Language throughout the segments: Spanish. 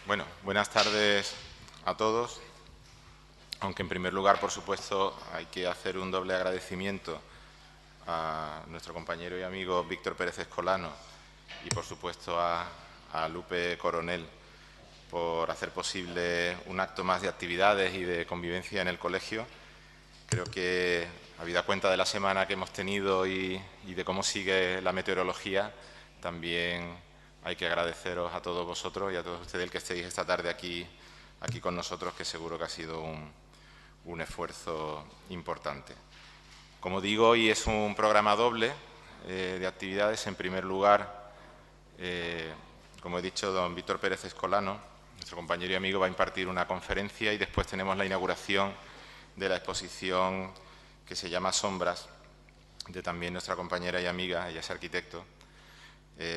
Bueno, buenas tardes a todos. Aunque en primer lugar, por supuesto, hay que hacer un doble agradecimiento a nuestro compañero y amigo Víctor Pérez Escolano y, por supuesto, a Lupe Coronel por hacer posible un acto más de actividades y de convivencia en el colegio. Creo que, habida cuenta de la semana que hemos tenido y de cómo sigue la meteorología, también hay que agradeceros a todos vosotros y a todos ustedes el que estéis esta tarde aquí con nosotros, que seguro que ha sido un esfuerzo importante. Como digo, hoy es un programa doble de actividades. En primer lugar, como he dicho, don Víctor Pérez Escolano, nuestro compañero y amigo, va a impartir una conferencia y después tenemos la inauguración de la exposición que se llama Sombras, de también nuestra compañera y amiga, ella es arquitecto,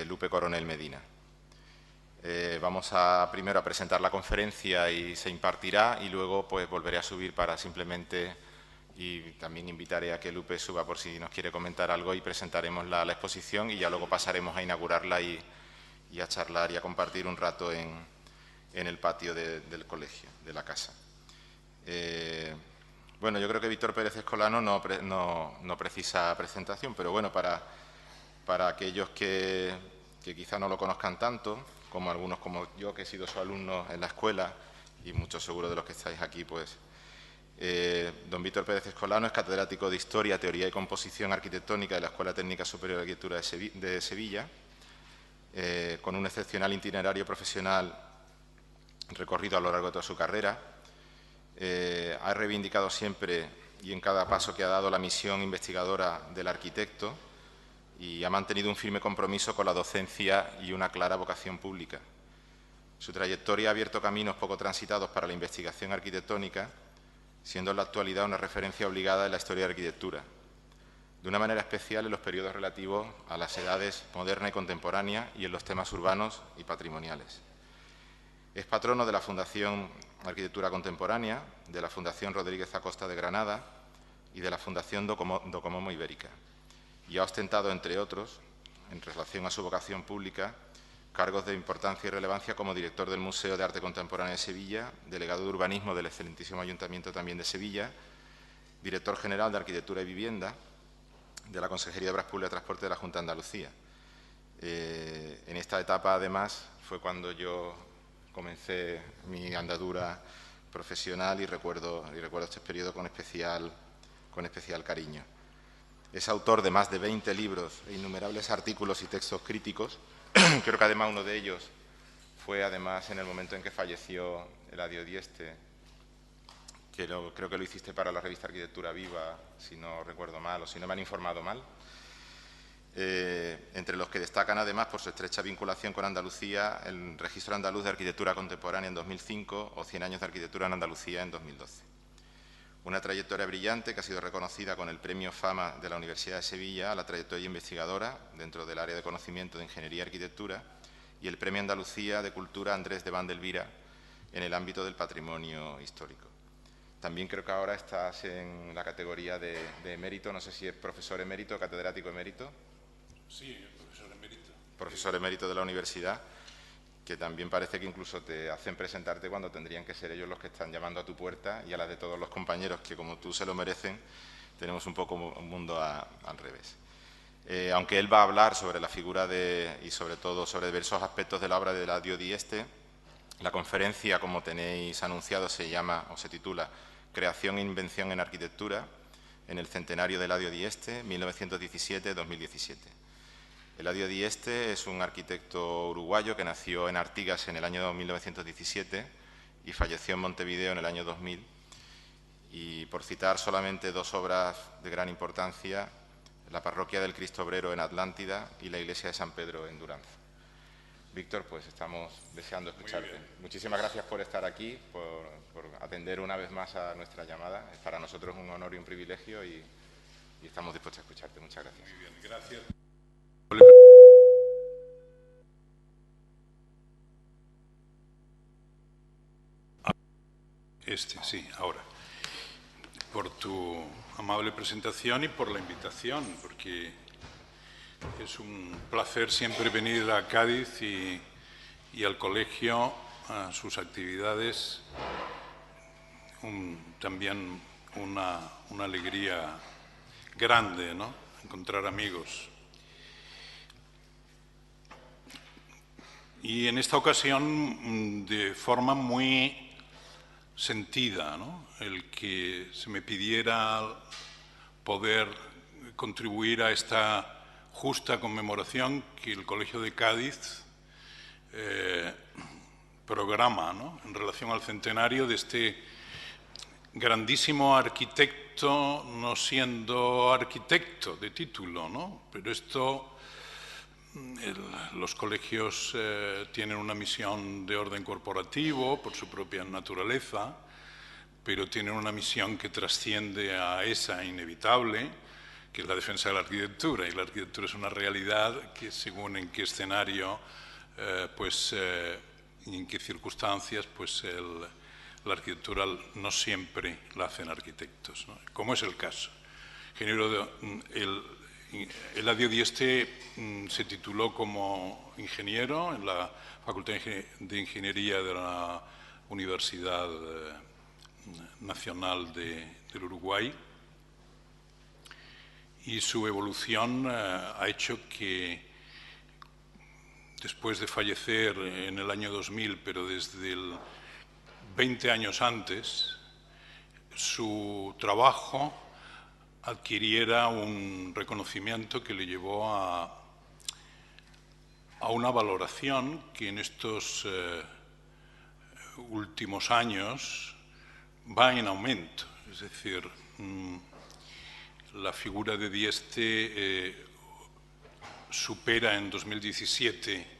Lupe Coronel Medina. Vamos primero a presentar la conferencia y se impartirá, y luego pues volveré a subir para simplemente, y también invitaré a que Lupe suba por si nos quiere comentar algo, y presentaremos la exposición y ya luego pasaremos a inaugurarla y a charlar y a compartir un rato en el patio del colegio, de la casa. Bueno, yo creo que Víctor Pérez Escolano no precisa presentación, pero bueno, para aquellos que quizá no lo conozcan tanto, como algunos como yo, que he sido su alumno en la escuela, y muchos seguro de los que estáis aquí, pues don Víctor Pérez Escolano es catedrático de Historia, Teoría y Composición Arquitectónica de la Escuela Técnica Superior de Arquitectura de Sevilla, con un excepcional itinerario profesional recorrido a lo largo de toda su carrera. Ha reivindicado siempre y en cada paso que ha dado la misión investigadora del arquitecto y ha mantenido un firme compromiso con la docencia y una clara vocación pública. Su trayectoria ha abierto caminos poco transitados para la investigación arquitectónica, siendo en la actualidad una referencia obligada en la historia de la arquitectura, de una manera especial en los periodos relativos a las edades moderna y contemporánea y en los temas urbanos y patrimoniales. Es patrono de la Fundación Arquitectura Contemporánea, de la Fundación Rodríguez Acosta de Granada y de la Fundación Docomomo Ibérica, y ha ostentado, entre otros, en relación a su vocación pública, cargos de importancia y relevancia como director del Museo de Arte Contemporáneo de Sevilla, delegado de Urbanismo del excelentísimo Ayuntamiento también de Sevilla, director general de Arquitectura y Vivienda de la Consejería de Obras Públicas y Transporte de la Junta de Andalucía. En esta etapa, además, fue cuando yo comencé mi andadura profesional y recuerdo este periodo con especial cariño. Es autor de más de 20 libros e innumerables artículos y textos críticos. Creo que además uno de ellos fue además en el momento en que falleció Eladio Dieste, que creo que lo hiciste para la revista Arquitectura Viva, si no recuerdo mal o si no me han informado mal. Entre los que destacan además por su estrecha vinculación con Andalucía, el Registro Andaluz de Arquitectura Contemporánea en 2005 o 100 años de Arquitectura en Andalucía en 2012. Una trayectoria brillante que ha sido reconocida con el Premio Fama de la Universidad de Sevilla a la trayectoria investigadora dentro del área de conocimiento de Ingeniería y Arquitectura y el Premio Andalucía de Cultura Andrés de Vandelvira en el ámbito del patrimonio histórico. También creo que ahora estás en la categoría de emérito, no sé si es profesor emérito o catedrático emérito. Sí, profesor emérito. Profesor emérito de la universidad, que también parece que incluso te hacen presentarte cuando tendrían que ser ellos los que están llamando a tu puerta y a la de todos los compañeros que, como tú se lo merecen, tenemos un poco un mundo al revés. Aunque él va a hablar sobre la figura y sobre todo sobre diversos aspectos de la obra de Eladio Dieste, la conferencia, como tenéis anunciado, se llama o se titula Creación e Invención en Arquitectura en el centenario de Eladio Dieste, 1917-2017. Eladio Dieste es un arquitecto uruguayo que nació en Artigas en el año 1917 y falleció en Montevideo en el año 2000. Y por citar solamente dos obras de gran importancia, la Parroquia del Cristo Obrero en Atlántida y la Iglesia de San Pedro en Duranzo. Víctor, pues estamos deseando escucharte. Muchísimas gracias por estar aquí, por atender una vez más a nuestra llamada. Es para nosotros un honor y un privilegio y estamos dispuestos a escucharte. Muchas gracias. Muy bien, gracias. Sí, ahora. Por tu amable presentación y por la invitación, porque es un placer siempre venir a Cádiz y al colegio a sus actividades, también una alegría grande, ¿no? Encontrar amigos. Y en esta ocasión, de forma muy sentida, ¿no? El que se me pidiera poder contribuir a esta justa conmemoración que el Colegio de Cádiz programa, ¿no? En relación al centenario de este grandísimo arquitecto, no siendo arquitecto de título, ¿no? Pero esto, los colegios tienen una misión de orden corporativo por su propia naturaleza, pero tienen una misión que trasciende a esa inevitable, que es la defensa de la arquitectura. Y la arquitectura es una realidad que, según en qué escenario, y en qué circunstancias, pues la arquitectura no siempre la hacen arquitectos, ¿no? Como es el caso. Eladio Dieste se tituló como ingeniero en la Facultad de Ingeniería de la Universidad Nacional del Uruguay, y su evolución ha hecho que, después de fallecer en el año 2000, pero desde 20 años antes, su trabajo adquiriera un reconocimiento que le llevó a una valoración que en estos últimos años va en aumento. Es decir, la figura de Dieste supera en 2017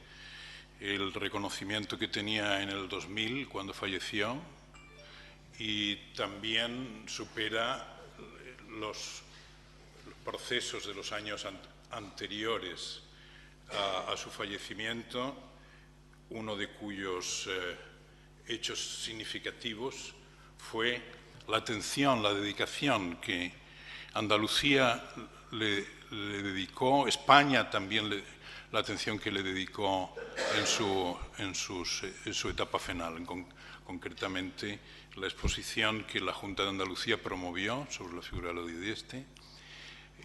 el reconocimiento que tenía en el 2000 cuando falleció, y también supera los procesos de los años anteriores a su fallecimiento, uno de cuyos hechos significativos fue la atención, la dedicación que Andalucía le dedicó, España también la atención que le dedicó en su etapa final, concretamente la exposición que la Junta de Andalucía promovió sobre la figura de Eladio Dieste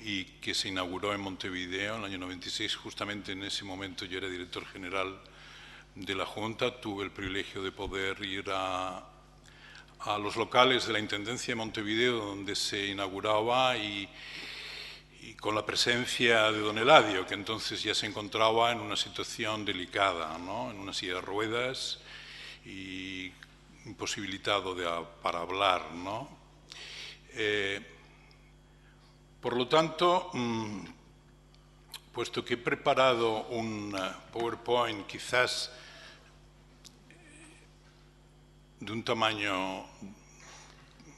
y que se inauguró en Montevideo en el año 96. Justamente en ese momento yo era director general de la Junta, tuve el privilegio de poder ir a los locales de la Intendencia de Montevideo donde se inauguraba, y con la presencia de don Eladio, que entonces ya se encontraba en una situación delicada, ¿no? En una silla de ruedas y imposibilitado para hablar, ¿no? Por lo tanto, puesto que he preparado un PowerPoint quizás de un tamaño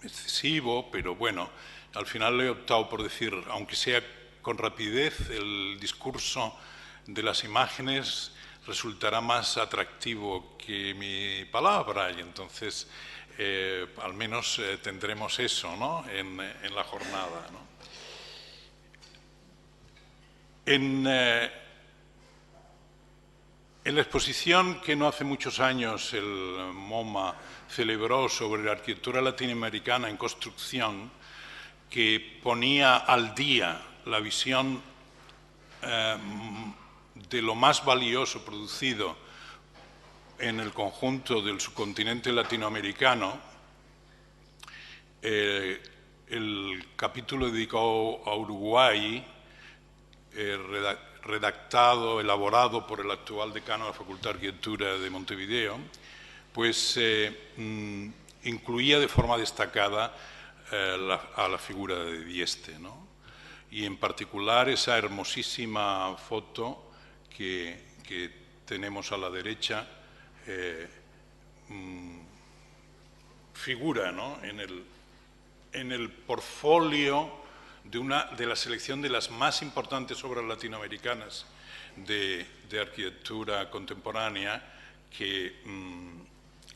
excesivo, pero bueno, al final he optado por decir, aunque sea con rapidez, el discurso de las imágenes resultará más atractivo que mi palabra, y entonces al menos tendremos eso, ¿no? en la jornada, ¿no? En la exposición que no hace muchos años el MoMA celebró sobre la arquitectura latinoamericana en construcción, que ponía al día la visión de lo más valioso producido en el conjunto del subcontinente latinoamericano, el capítulo dedicado a Uruguay, redactado, elaborado por el actual decano de la Facultad de Arquitectura de Montevideo, pues incluía de forma destacada a la figura de Dieste, ¿no? Y en particular esa hermosísima foto que tenemos a la derecha figura, ¿no? en el portfolio de la selección de las más importantes obras latinoamericanas de arquitectura contemporánea que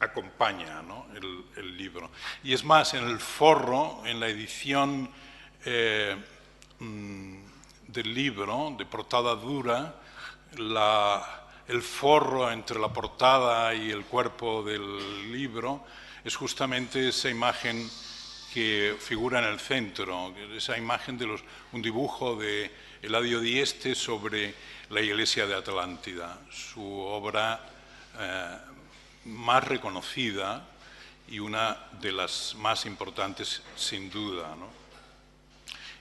acompaña, ¿no? el libro. Y es más, en el forro, en la edición del libro, de portada dura, el forro entre la portada y el cuerpo del libro es justamente esa imagen que figura en el centro, esa imagen de un dibujo de Eladio Dieste sobre la iglesia de Atlántida, su obra más reconocida y una de las más importantes sin duda, ¿no?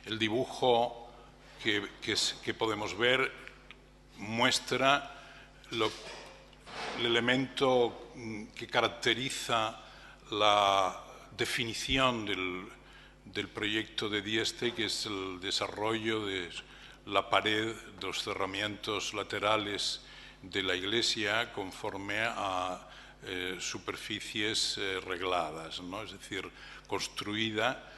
El dibujo que podemos ver muestra el elemento que caracteriza la definición del proyecto de Dieste, que es el desarrollo de la pared, de los cerramientos laterales de la iglesia conforme a superficies regladas, ¿no? Es decir, construida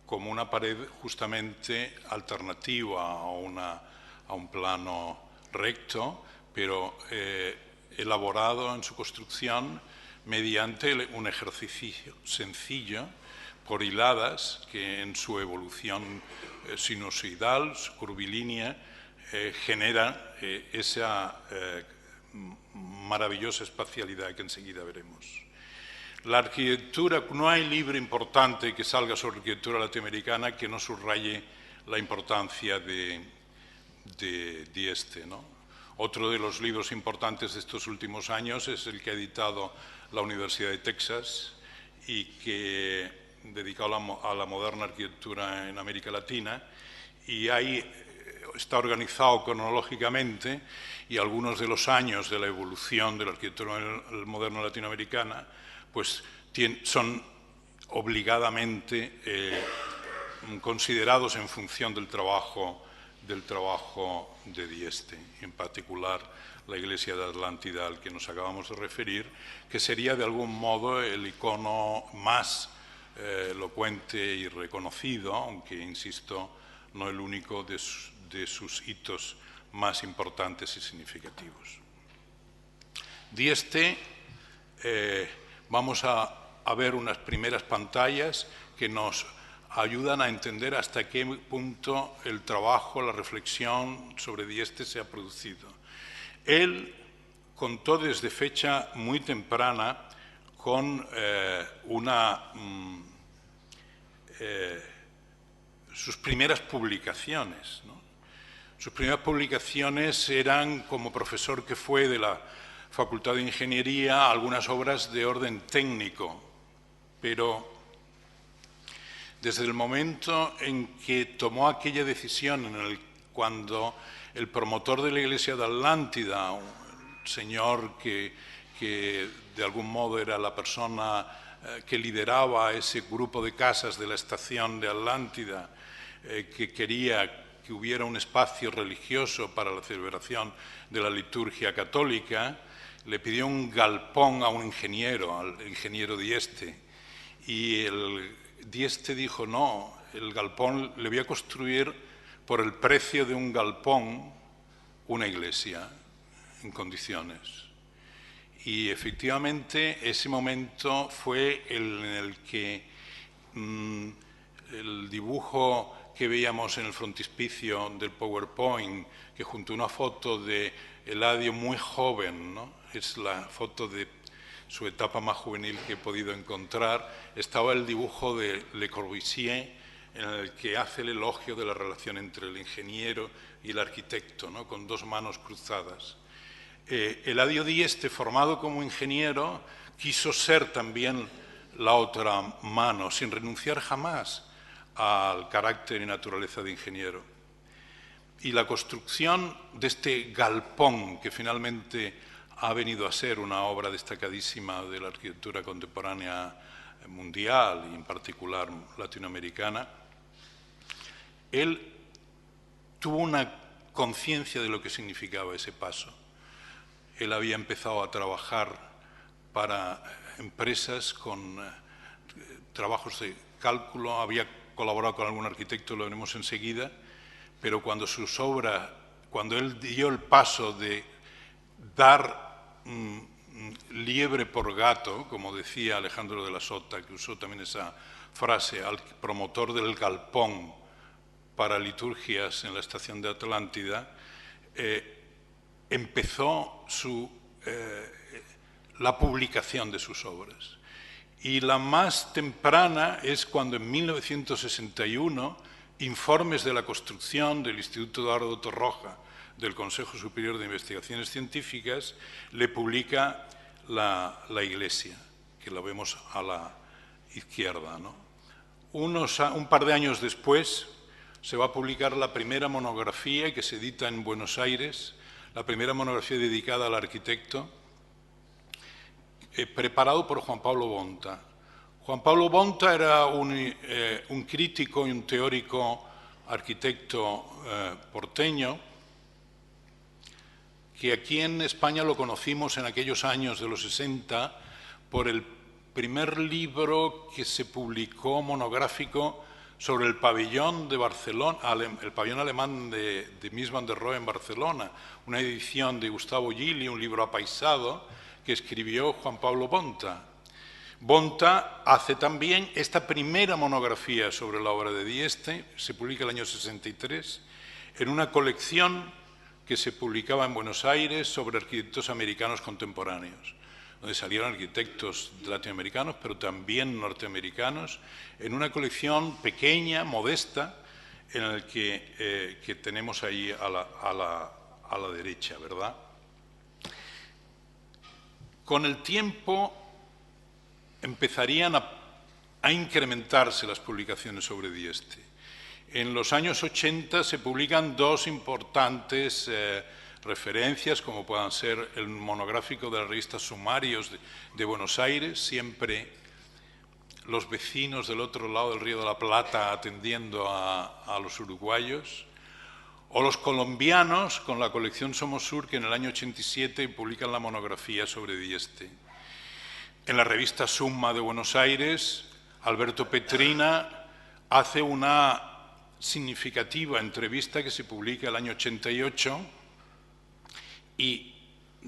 como una pared justamente alternativa a un plano recto, pero elaborado en su construcción mediante un ejercicio sencillo por hiladas que en su evolución sinusoidal, curvilínea, genera esa maravillosa espacialidad que enseguida veremos. La arquitectura, no hay libro importante que salga sobre arquitectura latinoamericana que no subraye la importancia de Dieste, ¿no? Otro de los libros importantes de estos últimos años es el que ha editado la Universidad de Texas y que dedicado a la moderna arquitectura en América Latina, y ahí está organizado cronológicamente, y algunos de los años de la evolución de la arquitectura moderna latinoamericana pues son obligadamente considerados en función del trabajo de Dieste, en particular la iglesia de Atlántida al que nos acabamos de referir, que sería de algún modo el icono más elocuente y reconocido, aunque, insisto, no el único de sus hitos más importantes y significativos. Dieste, vamos a ver unas primeras pantallas que nos ayudan a entender hasta qué punto el trabajo, la reflexión sobre Dieste se ha producido. Él contó desde fecha muy temprana con sus primeras publicaciones, ¿no? Sus primeras publicaciones eran, como profesor que fue de la Facultad de Ingeniería, algunas obras de orden técnico, pero desde el momento en que tomó aquella decisión, cuando el promotor de la iglesia de Atlántida, un señor que de algún modo era la persona que lideraba ese grupo de casas de la estación de Atlántida, que quería que hubiera un espacio religioso para la celebración de la liturgia católica, le pidió un galpón a un ingeniero, al ingeniero Dieste, y el Dieste dijo: no, el galpón le voy a construir por el precio de un galpón una iglesia en condiciones. Y efectivamente ese momento fue en el que el dibujo que veíamos en el frontispicio del PowerPoint, que junto a una foto de Eladio muy joven, ¿no? Es la foto de su etapa más juvenil que he podido encontrar, estaba el dibujo de Le Corbusier, en el que hace el elogio de la relación entre el ingeniero y el arquitecto, ¿no? Con dos manos cruzadas. Eladio Dieste, formado como ingeniero, quiso ser también la otra mano, sin renunciar jamás al carácter y naturaleza de ingeniero. Y la construcción de este galpón, que finalmente ha venido a ser una obra destacadísima de la arquitectura contemporánea mundial y en particular latinoamericana, él tuvo una conciencia de lo que significaba ese paso. Él había empezado a trabajar para empresas con trabajos de cálculo, había colaborado con algún arquitecto, lo veremos enseguida, pero cuando él dio el paso de dar liebre por gato, como decía Alejandro de la Sota, que usó también esa frase, al promotor del galpón para liturgias en la estación de Atlántida, empezó la publicación de sus obras. Y la más temprana es cuando en 1961 informes de la construcción del Instituto Eduardo Torroja del Consejo Superior de Investigaciones Científicas le publica la Iglesia, que la vemos a la izquierda, ¿no? Un par de años después se va a publicar la primera monografía que se edita en Buenos Aires, la primera monografía dedicada al arquitecto, preparado por Juan Pablo Bonta. Juan Pablo Bonta era un crítico y un teórico arquitecto porteño, que aquí en España lo conocimos en aquellos años de los 60 por el primer libro que se publicó monográfico sobre el pabellón de Barcelona, el pabellón alemán de Mies van der Rohe en Barcelona, una edición de Gustavo Gili, un libro apaisado que escribió Juan Pablo Bonta. Bonta hace también esta primera monografía sobre la obra de Dieste, se publica el año 63, en una colección que se publicaba en Buenos Aires sobre arquitectos americanos contemporáneos, donde salieron arquitectos latinoamericanos, pero también norteamericanos, en una colección pequeña, modesta, en el que tenemos ahí a la derecha, ¿verdad? Con el tiempo empezarían a incrementarse las publicaciones sobre Dieste. En los años 80 se publican dos importantes referencias, como puedan ser el monográfico de la revista Sumarios de Buenos Aires, siempre los vecinos del otro lado del Río de la Plata atendiendo a los uruguayos, o los colombianos con la colección Somos Sur, que en el año 87 publican la monografía sobre Dieste. En la revista Summa de Buenos Aires, Alberto Petrina hace una significativa entrevista que se publica el año 88 y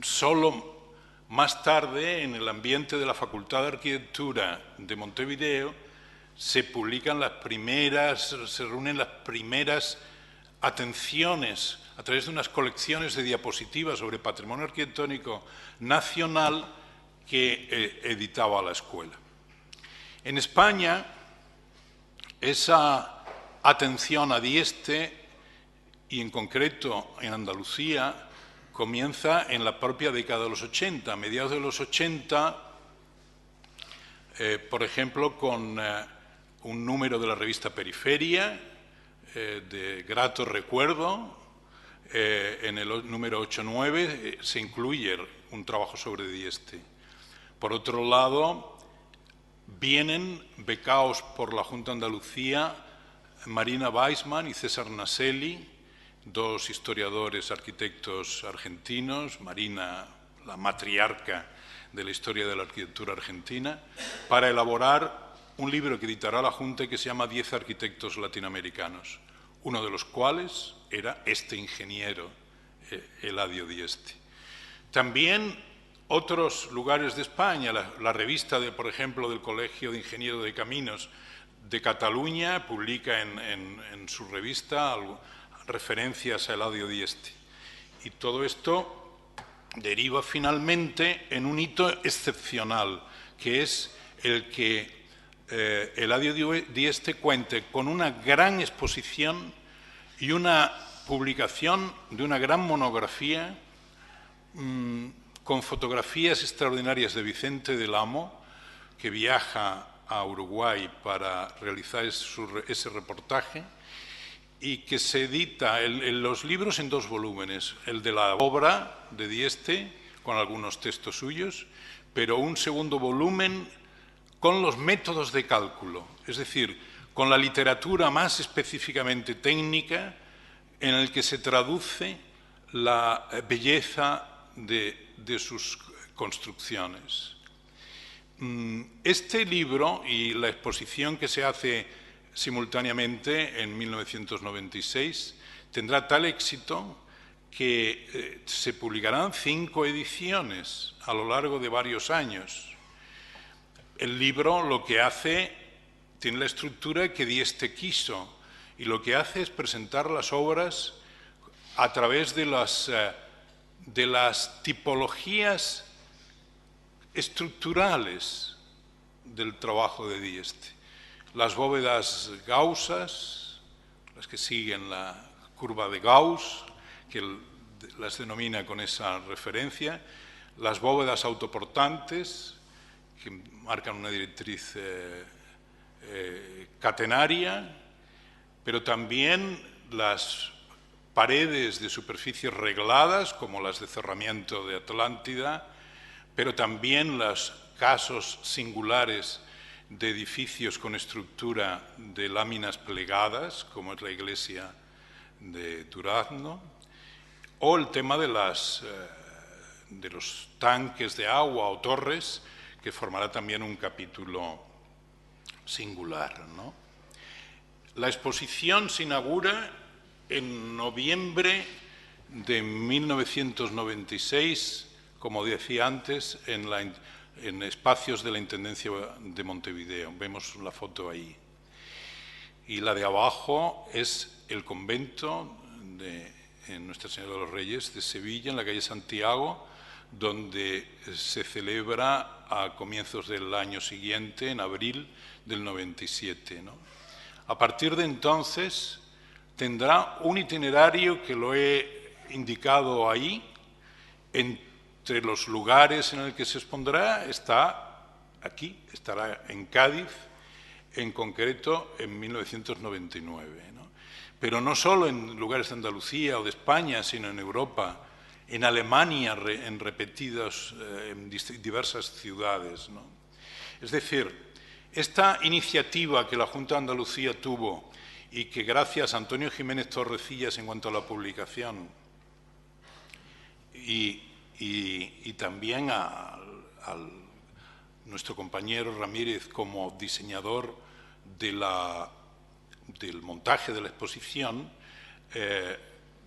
solo más tarde, en el ambiente de la Facultad de Arquitectura de Montevideo, se publican se reúnen las primeras atenciones a través de unas colecciones de diapositivas sobre patrimonio arquitectónico nacional que editaba la escuela. En España, esa atención a Dieste, y en concreto en Andalucía, comienza en la propia década de los 80. A mediados de los 80, por ejemplo, con un número de la revista Periferia, de grato recuerdo, en el número 8-9 se incluye un trabajo sobre Dieste. Por otro lado, vienen becados por la Junta de Andalucía Marina Weissman y César Naselli, dos historiadores arquitectos argentinos, Marina, la matriarca de la historia de la arquitectura argentina, para elaborar un libro que editará la Junta y que se llama 10 arquitectos latinoamericanos, uno de los cuales era este ingeniero, Eladio Dieste. También otros lugares de España, la revista, por ejemplo, del Colegio de Ingenieros de Caminos de Cataluña, publica en su revista referencias a Eladio Dieste. Y todo esto deriva finalmente en un hito excepcional, que es el que Eladio Dieste cuente con una gran exposición y una publicación de una gran monografía con fotografías extraordinarias de Vicente del Amo, que viaja a Uruguay para realizar ese reportaje, y que se edita los libros en dos volúmenes, el de la obra de Dieste, con algunos textos suyos, pero un segundo volumen con los métodos de cálculo, es decir, con la literatura más específicamente técnica, en el que se traduce la belleza de sus construcciones. Este libro y la exposición que se hace simultáneamente en 1996 tendrá tal éxito que se publicarán 5 ediciones a lo largo de varios años. El libro lo que hace, tiene la estructura que Dieste quiso, y lo que hace es presentar las obras a través de las de las tipologías estructurales del trabajo de Dieste. Las bóvedas gaussas, las que siguen la curva de Gauss, que las denomina con esa referencia, las bóvedas autoportantes, que marcan una directriz catenaria, pero también las paredes de superficies regladas, como las de cerramiento de Atlántida, pero también los casos singulares de edificios con estructura de láminas plegadas, como es la iglesia de Durazno, o el tema de los tanques de agua o torres, que formará también un capítulo singular, ¿no? La exposición se inaugura en noviembre de 1996, como decía antes, en espacios de la Intendencia de Montevideo. Vemos la foto ahí. Y la de abajo es el convento de Nuestra Señora de los Reyes de Sevilla, en la calle Santiago, donde se celebra a comienzos del año siguiente, en abril del 97, ¿no? A partir de entonces tendrá un itinerario que lo he indicado ahí. Entre los lugares en el que se expondrá está aquí, estará en Cádiz, en concreto en 1999, ¿no? Pero no solo en lugares de Andalucía o de España, sino en Europa, en Alemania, en repetidas, en diversas ciudades, ¿no? Es decir, esta iniciativa que la Junta de Andalucía tuvo y que gracias a Antonio Jiménez Torrecillas en cuanto a la publicación y también a nuestro compañero Ramírez como diseñador del montaje de la exposición,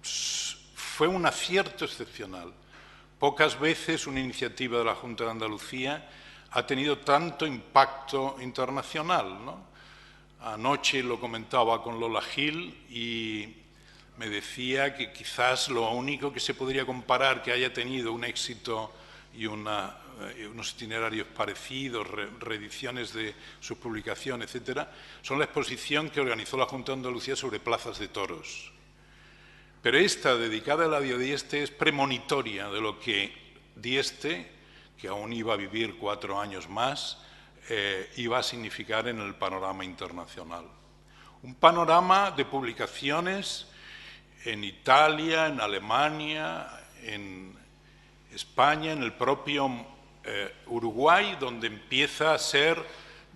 fue un acierto excepcional. Pocas veces una iniciativa de la Junta de Andalucía ha tenido tanto impacto internacional, ¿no? Anoche lo comentaba con Lola Gil y me decía que quizás lo único que se podría comparar que haya tenido un éxito y unos itinerarios parecidos, reediciones de sus publicaciones, etcétera, son la exposición que organizó la Junta de Andalucía sobre plazas de toros. Pero esta, dedicada a la Dieste, es premonitoria de lo que Dieste, que aún iba a vivir 4 años más, iba a significar en el panorama internacional. Un panorama de publicaciones en Italia, en Alemania, en España, en el propio Uruguay, donde empieza a ser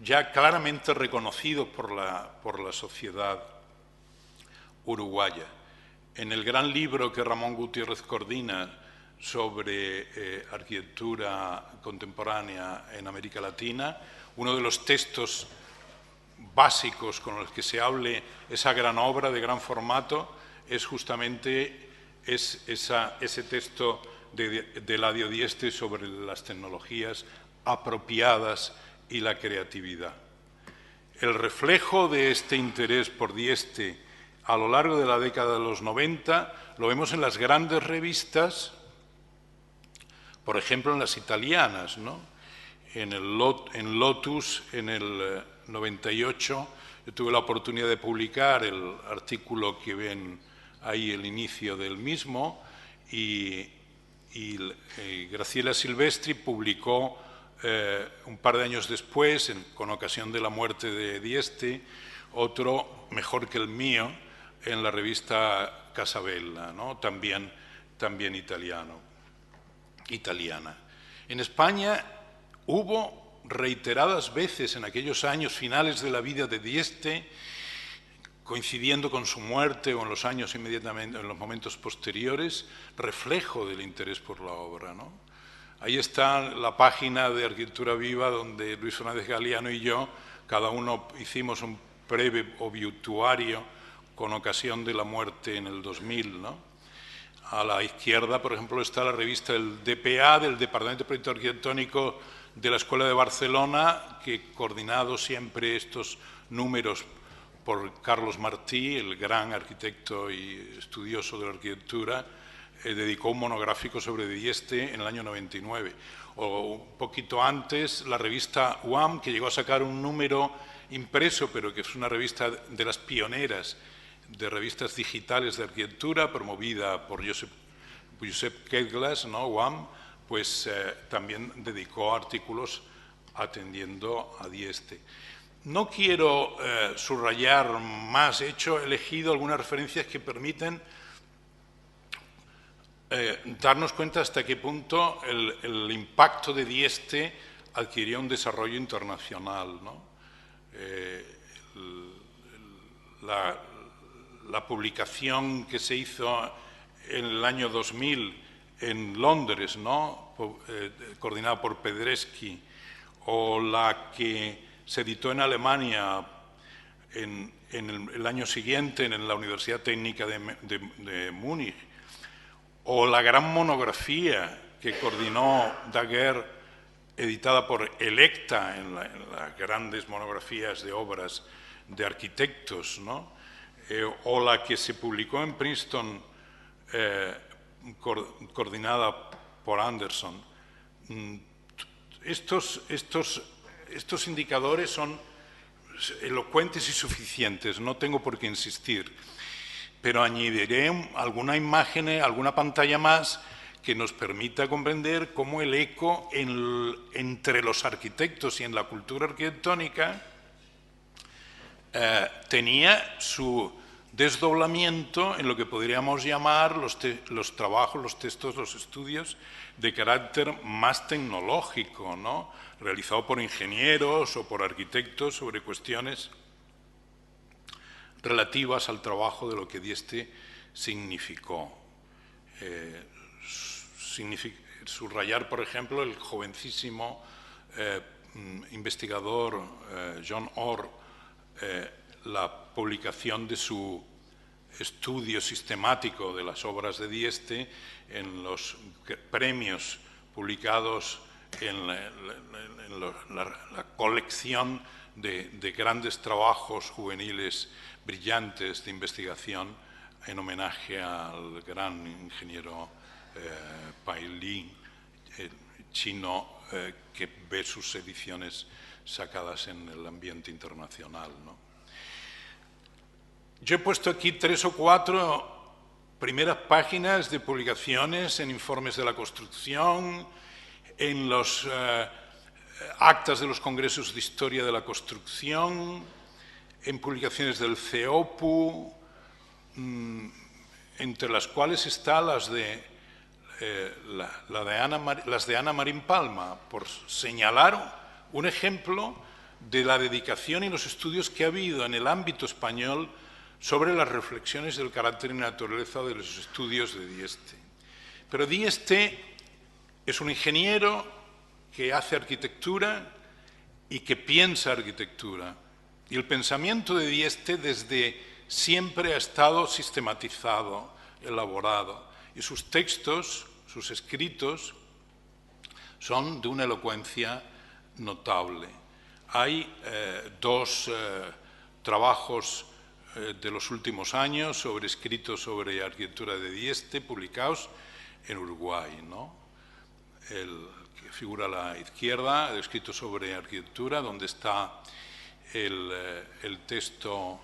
ya claramente reconocido por la sociedad uruguaya. En el gran libro que Ramón Gutiérrez coordina sobre arquitectura contemporánea en América Latina, uno de los textos básicos con los que se hable esa gran obra de gran formato es justamente ese texto de Eladio Dieste sobre las tecnologías apropiadas y la creatividad. El reflejo de este interés por Dieste a lo largo de la década de los 90 lo vemos en las grandes revistas, por ejemplo en las italianas, ¿no? En Lotus, en el 98, yo tuve la oportunidad de publicar el artículo que ven ahí, el inicio del mismo, y Graciela Silvestri publicó un par de años después, con ocasión de la muerte de Dieste, otro mejor que el mío, en la revista Casabella, ¿no? también italiana. En España hubo reiteradas veces en aquellos años finales de la vida de Dieste, coincidiendo con su muerte o en los años inmediatamente, en los momentos posteriores, reflejo del interés por la obra, ¿no? Ahí está la página de Arquitectura Viva, donde Luis Fernández Galiano y yo, cada uno hicimos un breve obituario con ocasión de la muerte en el 2000, ¿no? A la izquierda, por ejemplo, está la revista del DPA, del Departamento de Proyecto Arquitectónico de la Escuela de Barcelona, que coordinado siempre estos números por Carlos Martí, el gran arquitecto y estudioso de la arquitectura, dedicó un monográfico sobre Dieste en el año 99. O un poquito antes, la revista UAM, que llegó a sacar un número impreso, pero que es una revista de las pioneras de revistas digitales de arquitectura, promovida por Josep Queiglas, ¿no? UAM, pues también dedicó artículos atendiendo a Dieste. No quiero subrayar más, he elegido algunas referencias que permiten darnos cuenta hasta qué punto el impacto de Dieste adquirió un desarrollo internacional, ¿no? La publicación que se hizo en el año 2000 en Londres, ¿no? Coordinada por Pedreschi, o la que se editó en Alemania en el año siguiente en la Universidad Técnica de Múnich, o la gran monografía que coordinó Daguerre, editada por Electa en las grandes monografías de obras de arquitectos, ¿no? O la que se publicó en Princeton, coordinada por Anderson. Estos indicadores son elocuentes y suficientes, no tengo por qué insistir, pero añadiré alguna imagen, alguna pantalla más que nos permita comprender cómo el eco entre los arquitectos y en la cultura arquitectónica tenía su desdoblamiento en lo que podríamos llamar los trabajos, los textos, los estudios de carácter más tecnológico, ¿no? Realizado por ingenieros o por arquitectos sobre cuestiones relativas al trabajo de lo que Dieste significó. Subrayar, por ejemplo, el jovencísimo investigador John Orr, la publicación de su estudio sistemático de las obras de Dieste en los premios publicados en la colección de grandes trabajos juveniles brillantes de investigación en homenaje al gran ingeniero Pai Li, chino, que ve sus ediciones sacadas en el ambiente internacional, ¿no? Yo he puesto aquí 3 o 4 primeras páginas de publicaciones en informes de la construcción, en los actas de los congresos de historia de la construcción, en publicaciones del CEOPU, entre las cuales están las de Ana Marín Palma, por señalar un ejemplo de la dedicación y los estudios que ha habido en el ámbito español sobre las reflexiones del carácter y naturaleza de los estudios de Dieste. Pero Dieste es un ingeniero que hace arquitectura y que piensa arquitectura. Y el pensamiento de Dieste desde siempre ha estado sistematizado, elaborado. Y sus textos, sus escritos, son de una elocuencia notable. Hay 2 trabajos de los últimos años escritos sobre arquitectura de Dieste, publicados en Uruguay, ¿no? El que figura a la izquierda, el escrito sobre arquitectura, donde está el texto,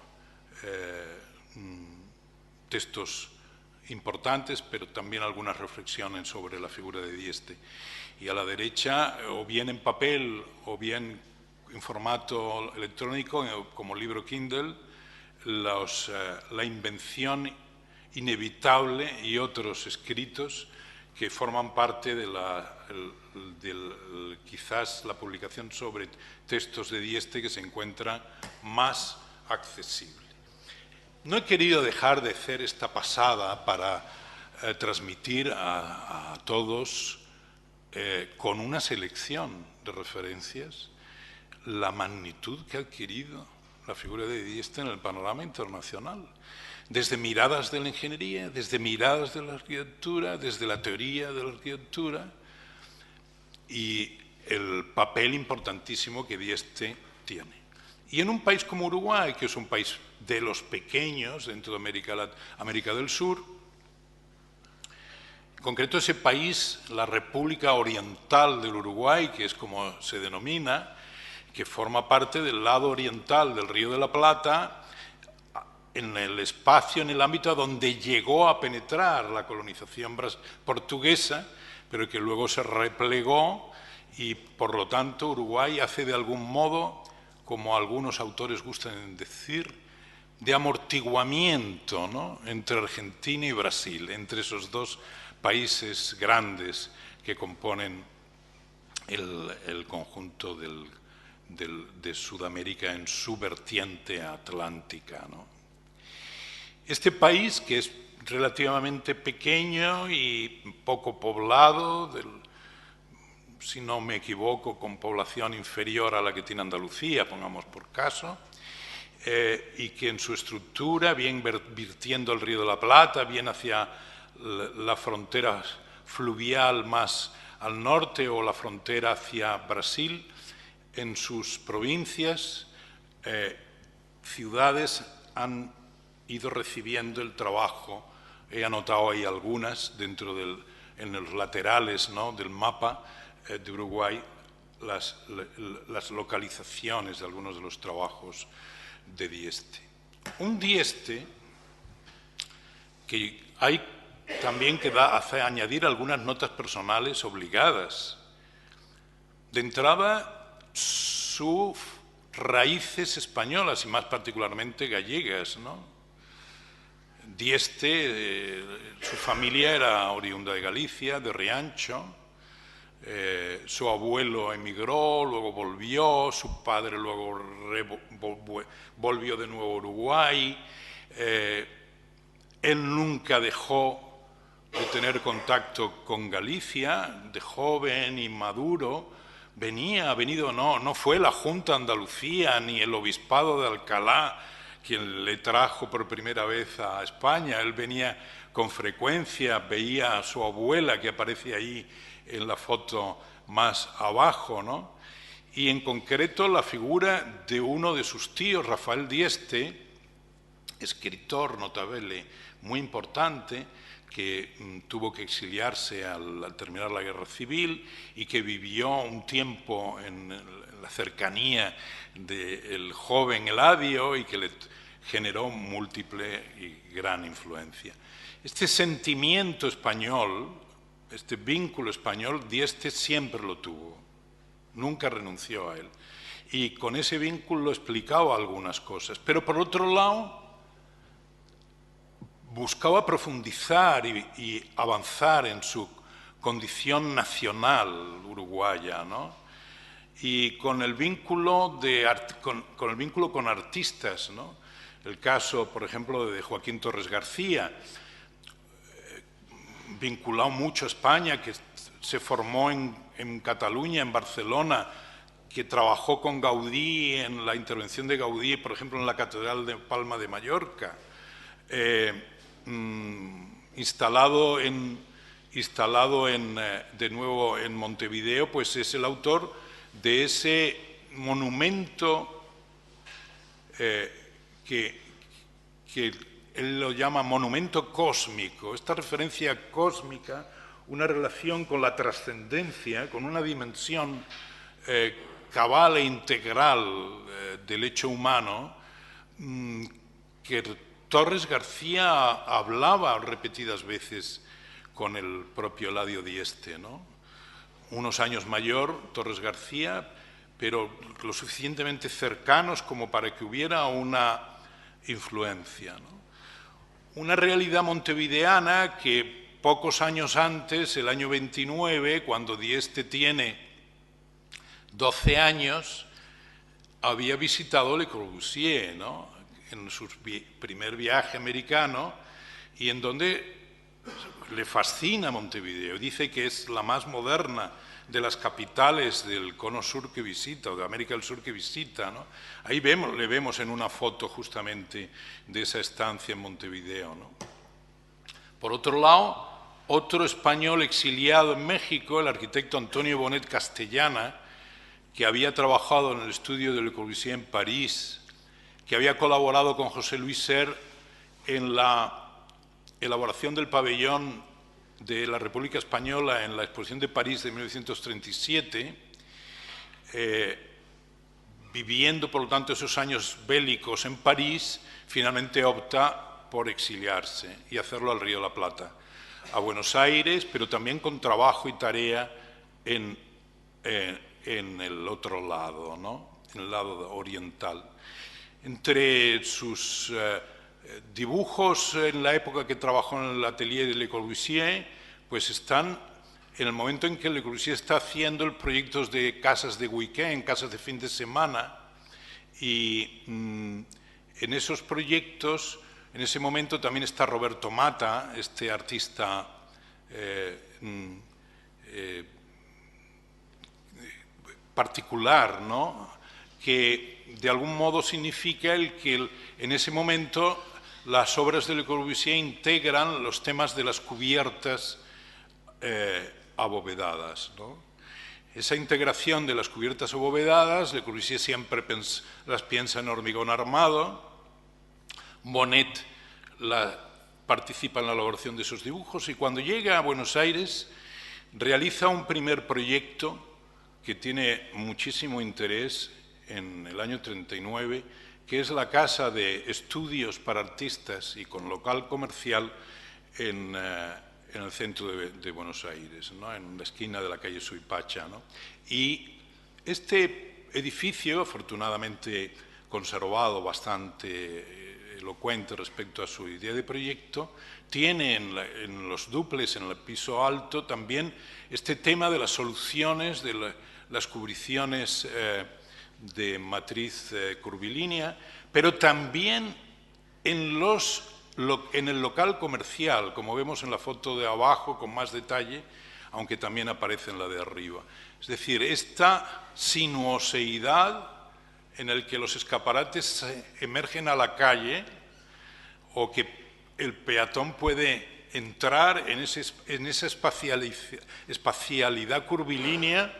textos importantes, pero también algunas reflexiones sobre la figura de Dieste. Y a la derecha, o bien en papel, o bien en formato electrónico, como libro Kindle, la invención inevitable y otros escritos que forman parte de quizás la publicación sobre textos de Dieste que se encuentra más accesible. No he querido dejar de hacer esta pasada para transmitir a todos con una selección de referencias la magnitud que ha adquirido la figura de Dieste en el panorama internacional, desde miradas de la ingeniería, desde miradas de la arquitectura, desde la teoría de la arquitectura, y el papel importantísimo que Dieste tiene. Y en un país como Uruguay, que es un país de los pequeños dentro de América del Sur, En concreto, ese país, la República Oriental del Uruguay, que es como se denomina, que forma parte del lado oriental del Río de la Plata, en el espacio, en el ámbito donde llegó a penetrar la colonización portuguesa, pero que luego se replegó y, por lo tanto, Uruguay hace de algún modo, como algunos autores gustan decir, de amortiguamiento, ¿no?, entre Argentina y Brasil, entre esos dos países grandes que componen el conjunto de Sudamérica en su vertiente atlántica, ¿no? Este país, que es relativamente pequeño y poco poblado, si no me equivoco, con población inferior a la que tiene Andalucía, pongamos por caso, y que en su estructura, bien vertiendo el Río de la Plata, bien hacia la frontera fluvial más al norte o la frontera hacia Brasil, en sus provincias, ciudades han ido recibiendo el trabajo. He anotado ahí algunas dentro en los laterales, ¿no?, del mapa de Uruguay, las localizaciones de algunos de los trabajos de Dieste. Un Dieste que hay también que hace añadir algunas notas personales obligadas. De entrada, sus raíces españolas y más particularmente gallegas, ¿no? Dieste, su familia era oriunda de Galicia, de Riancho. Su abuelo emigró, luego volvió, su padre luego volvió de nuevo a Uruguay. Él nunca dejó de tener contacto con Galicia, de joven y maduro. No fue la Junta de Andalucía ni el Obispado de Alcalá quien le trajo por primera vez a España. Él venía con frecuencia, veía a su abuela, que aparece ahí en la foto más abajo, ¿no? Y en concreto la figura de uno de sus tíos, Rafael Dieste, escritor notable muy importante, que tuvo que exiliarse al terminar la Guerra Civil y que vivió un tiempo en la cercanía del joven Eladio y que le generó múltiple y gran influencia. Este sentimiento español, este vínculo español, Dieste siempre lo tuvo, nunca renunció a él. Y con ese vínculo explicaba algunas cosas. Pero por otro lado, buscaba profundizar y avanzar en su condición nacional uruguaya, ¿no? Y con el vínculo con artistas, ¿no? El caso, por ejemplo, de Joaquín Torres García, vinculado mucho a España, que se formó en Cataluña, en Barcelona, que trabajó con Gaudí en la intervención de Gaudí, por ejemplo, en la Catedral de Palma de Mallorca. Instalado de nuevo en Montevideo, pues es el autor de ese monumento que él lo llama monumento cósmico. Esta referencia cósmica, una relación con la trascendencia, con una dimensión cabal e integral del hecho humano, que Torres García hablaba repetidas veces con el propio Eladio Dieste, ¿no? Unos años mayor, Torres García, pero lo suficientemente cercanos como para que hubiera una influencia, ¿no? Una realidad montevideana que pocos años antes, el año 29, cuando Dieste tiene 12 años, había visitado Le Corbusier, ¿no?, en su primer viaje americano, y en donde le fascina Montevideo. Dice que es la más moderna de las capitales del cono sur que visita, o de América del Sur que visita, ¿no? Ahí le vemos en una foto justamente de esa estancia en Montevideo, ¿no? Por otro lado, otro español exiliado en México, el arquitecto Antonio Bonet Castellana, que había trabajado en el estudio de Le Corbusier en París, que había colaborado con José Luis Ser en la elaboración del pabellón de la República Española en la Exposición de París de 1937, viviendo por lo tanto esos años bélicos en París, finalmente opta por exiliarse y hacerlo al Río de la Plata, a Buenos Aires, pero también con trabajo y tarea en el otro lado, ¿no? En el lado oriental. Entre sus dibujos en la época que trabajó en el atelier de Le Corbusier, pues están en el momento en que Le Corbusier está haciendo el proyecto de casas de weekend, casas de fin de semana, y en esos proyectos, en ese momento también está Roberto Matta, este artista particular, ¿no? Que de algún modo significa que en ese momento las obras de Le Corbusier integran los temas de las cubiertas abovedadas, ¿no? Esa integración de las cubiertas abovedadas, Le Corbusier siempre las piensa en hormigón armado. Monet participa en la elaboración de esos dibujos y cuando llega a Buenos Aires realiza un primer proyecto que tiene muchísimo interés en el año 39, que es la Casa de Estudios para Artistas y con local comercial en el centro de Buenos Aires, ¿no? En la esquina de la calle Suipacha, ¿no? Y este edificio, afortunadamente conservado, bastante elocuente respecto a su idea de proyecto, tiene en los dúplex, en el piso alto, también este tema de las soluciones, de las cubriciones de matriz curvilínea, pero también en el local comercial, como vemos en la foto de abajo con más detalle, aunque también aparece en la de arriba. Es decir, esta sinuosidad en el que los escaparates emergen a la calle o que el peatón puede entrar en esa espacialidad curvilínea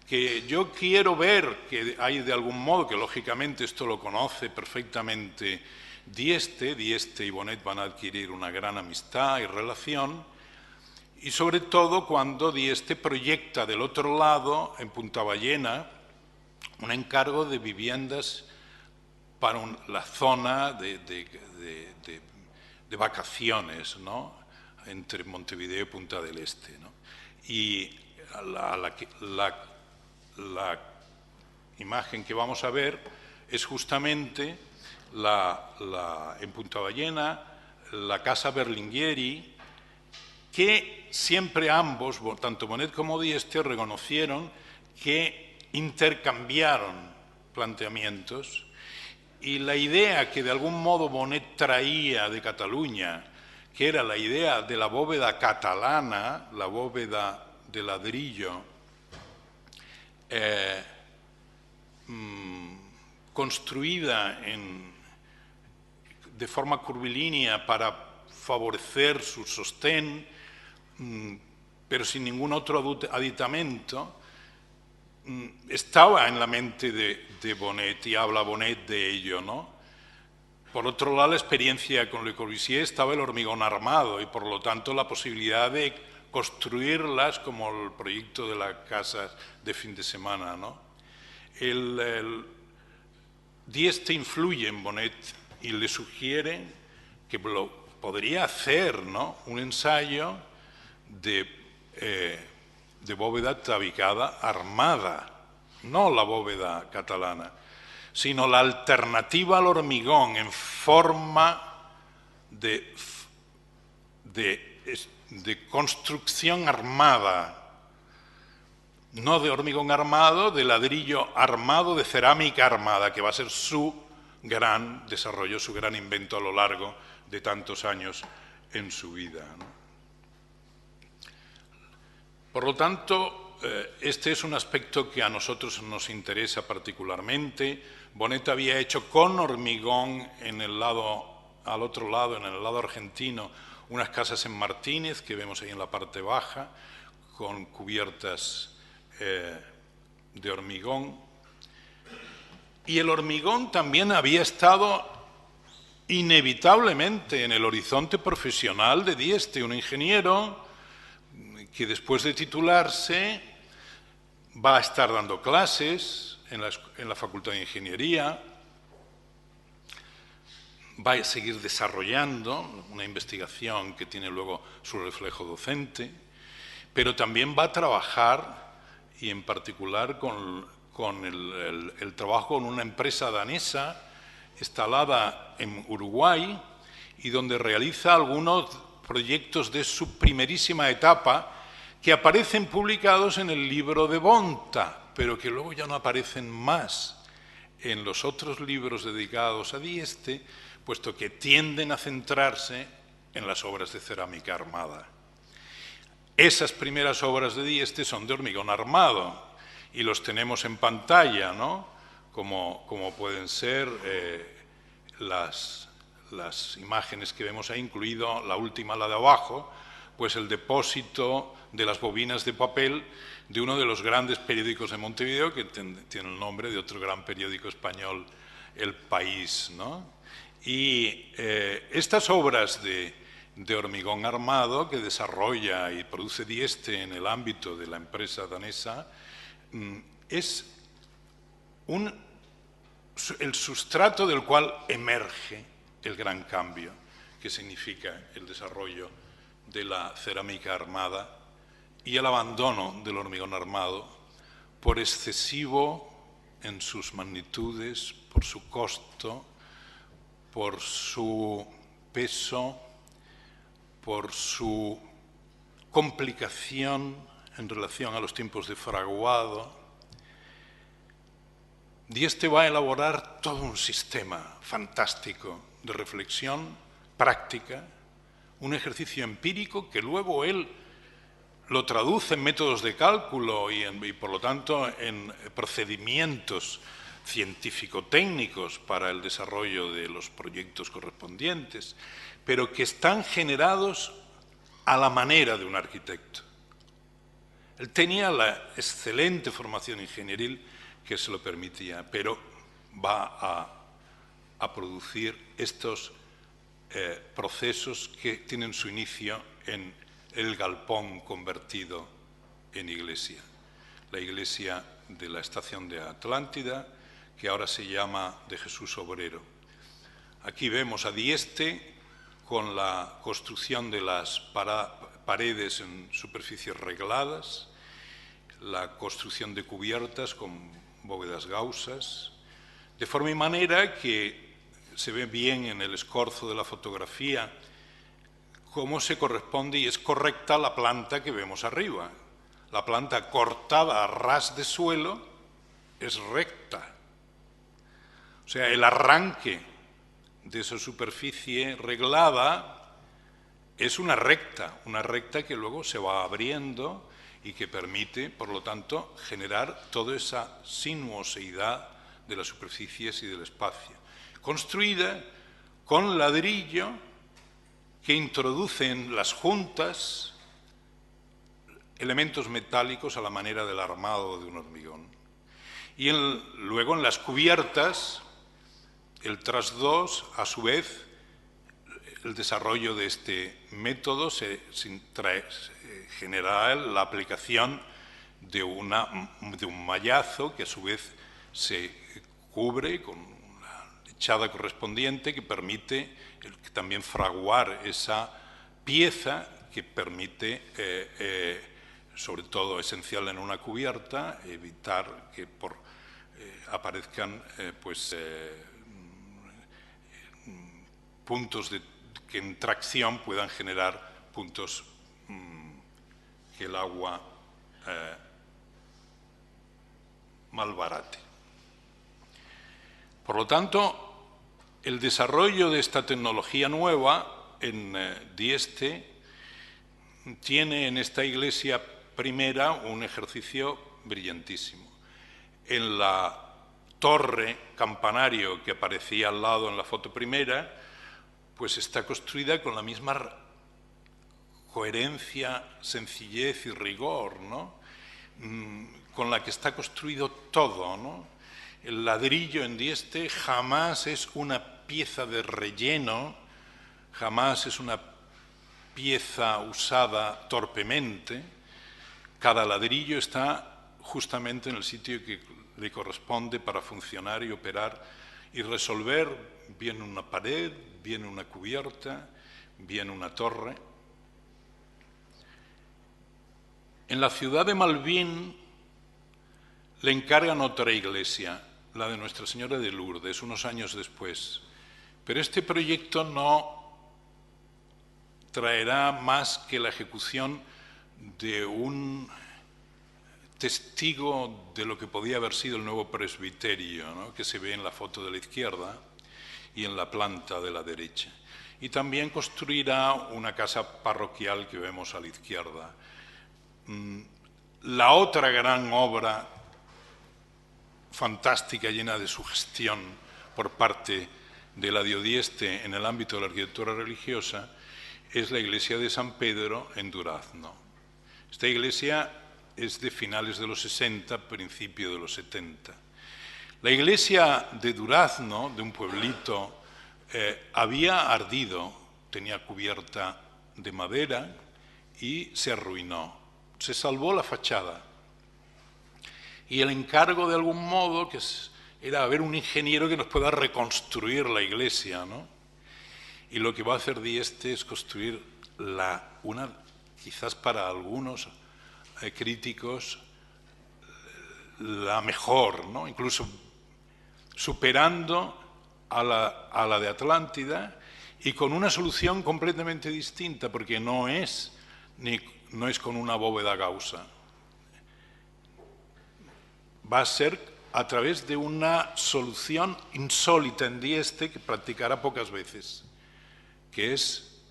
que yo quiero ver que hay de algún modo, que lógicamente esto lo conoce perfectamente Dieste y Bonet van a adquirir una gran amistad y relación, y sobre todo cuando Dieste proyecta del otro lado, en Punta Ballena, un encargo de viviendas para la zona de vacaciones, ¿no? Entre Montevideo y Punta del Este, ¿no? Y la imagen que vamos a ver es justamente en Punta Ballena, la Casa Berlinghieri, que siempre ambos, tanto Monet como Dieste, reconocieron que intercambiaron planteamientos y la idea que de algún modo Monet traía de Cataluña, que era la idea de la bóveda catalana, la bóveda de ladrillo, construida de forma curvilínea para favorecer su sostén, pero sin ningún otro aditamento, estaba en la mente de Bonet y habla Bonet de ello, ¿no? Por otro lado, la experiencia con Le Corbusier estaba el hormigón armado y por lo tanto la posibilidad de construirlas como el proyecto de la casa de fin de semana, ¿no? Dieste influye en Bonet y le sugiere que podría hacer, ¿no? Un ensayo de bóveda tabicada armada, no la bóveda catalana, sino la alternativa al hormigón en forma de construcción armada, no de hormigón armado, de ladrillo armado, de cerámica armada, que va a ser su gran desarrollo, su gran invento a lo largo de tantos años en su vida, ¿no? Por lo tanto, este es un aspecto que a nosotros nos interesa particularmente. Bonet había hecho con hormigón al otro lado, en el lado argentino, unas casas en Martínez, que vemos ahí en la parte baja, con cubiertas de hormigón. Y el hormigón también había estado inevitablemente en el horizonte profesional de Dieste, un ingeniero que después de titularse va a estar dando clases en la Facultad de Ingeniería, va a seguir desarrollando una investigación que tiene luego su reflejo docente, pero también va a trabajar, y en particular con el trabajo con una empresa danesa instalada en Uruguay y donde realiza algunos proyectos de su primerísima etapa que aparecen publicados en el libro de Bonta, pero que luego ya no aparecen más en los otros libros dedicados a Dieste, puesto que tienden a centrarse en las obras de cerámica armada. Esas primeras obras de Dieste son de hormigón armado y los tenemos en pantalla, ¿no? Como pueden ser las imágenes que vemos ahí, incluido la última, la de abajo, pues el depósito de las bobinas de papel de uno de los grandes periódicos de Montevideo, que tiene el nombre de otro gran periódico español, El País, ¿no? Y estas obras de hormigón armado que desarrolla y produce Dieste en el ámbito de la empresa danesa es el sustrato del cual emerge el gran cambio que significa el desarrollo de la cerámica armada y el abandono del hormigón armado por excesivo en sus magnitudes, por su costo, por su peso, por su complicación en relación a los tiempos de fraguado. Dieste va a elaborar todo un sistema fantástico de reflexión práctica, un ejercicio empírico que luego él lo traduce en métodos de cálculo y por lo tanto en procedimientos científico-técnicos para el desarrollo de los proyectos correspondientes, pero que están generados a la manera de un arquitecto. Él tenía la excelente formación ingenieril que se lo permitía, pero va a producir estos procesos que tienen su inicio en el galpón convertido en iglesia, la iglesia de la estación de Atlántida, que ahora se llama de Jesús Obrero. Aquí vemos a Dieste con la construcción de las paredes en superficies regladas, la construcción de cubiertas con bóvedas gausas, de forma y manera que se ve bien en el escorzo de la fotografía cómo se corresponde y es correcta la planta que vemos arriba. La planta cortada a ras de suelo es recta. O sea, el arranque de esa superficie reglada es una recta que luego se va abriendo y que permite, por lo tanto, generar toda esa sinuosidad de las superficies y del espacio, construida con ladrillo que introduce en las juntas elementos metálicos a la manera del armado de un hormigón. Y luego en las cubiertas, el trasdos, a su vez, el desarrollo de este método generará la aplicación de un mallazo que a su vez se cubre con una lechada correspondiente que permite también fraguar esa pieza que permite, sobre todo esencial en una cubierta, evitar que aparezcan puntos que en tracción puedan generar puntos que el agua malbarate. Por lo tanto, el desarrollo de esta tecnología nueva en Dieste tiene en esta iglesia primera un ejercicio brillantísimo. En la torre campanario que aparecía al lado en la foto primera, pues está construida con la misma coherencia, sencillez y rigor, ¿no? Con la que está construido todo, ¿no? El ladrillo en Dieste jamás es una pieza de relleno, jamás es una pieza usada torpemente, cada ladrillo está justamente en el sitio que le corresponde para funcionar y operar y resolver bien una pared, bien una cubierta, bien una torre. En la ciudad de Malvín le encargan otra iglesia, la de Nuestra Señora de Lourdes, unos años después. Pero este proyecto no traerá más que la ejecución de un testigo de lo que podía haber sido el nuevo presbiterio, ¿no?, que se ve en la foto de la izquierda y en la planta de la derecha. Y también construirá una casa parroquial que vemos a la izquierda. La otra gran obra fantástica, llena de sugestión por parte de la Diodieste en el ámbito de la arquitectura religiosa, es la iglesia de San Pedro en Durazno. Esta iglesia es de finales de los 60, principio de los 70. La iglesia de Durazno, de un pueblito, había ardido, tenía cubierta de madera y se arruinó. Se salvó la fachada. Y el encargo, de algún modo, era haber un ingeniero que nos pueda reconstruir la iglesia, ¿no? Y lo que va a hacer Dieste es construir una, quizás para algunos críticos, la mejor, ¿no?, incluso superando a la de Atlántida, y con una solución completamente distinta, porque no es con una bóveda gaussa. Va a ser a través de una solución insólita en Dieste, que practicará pocas veces, que es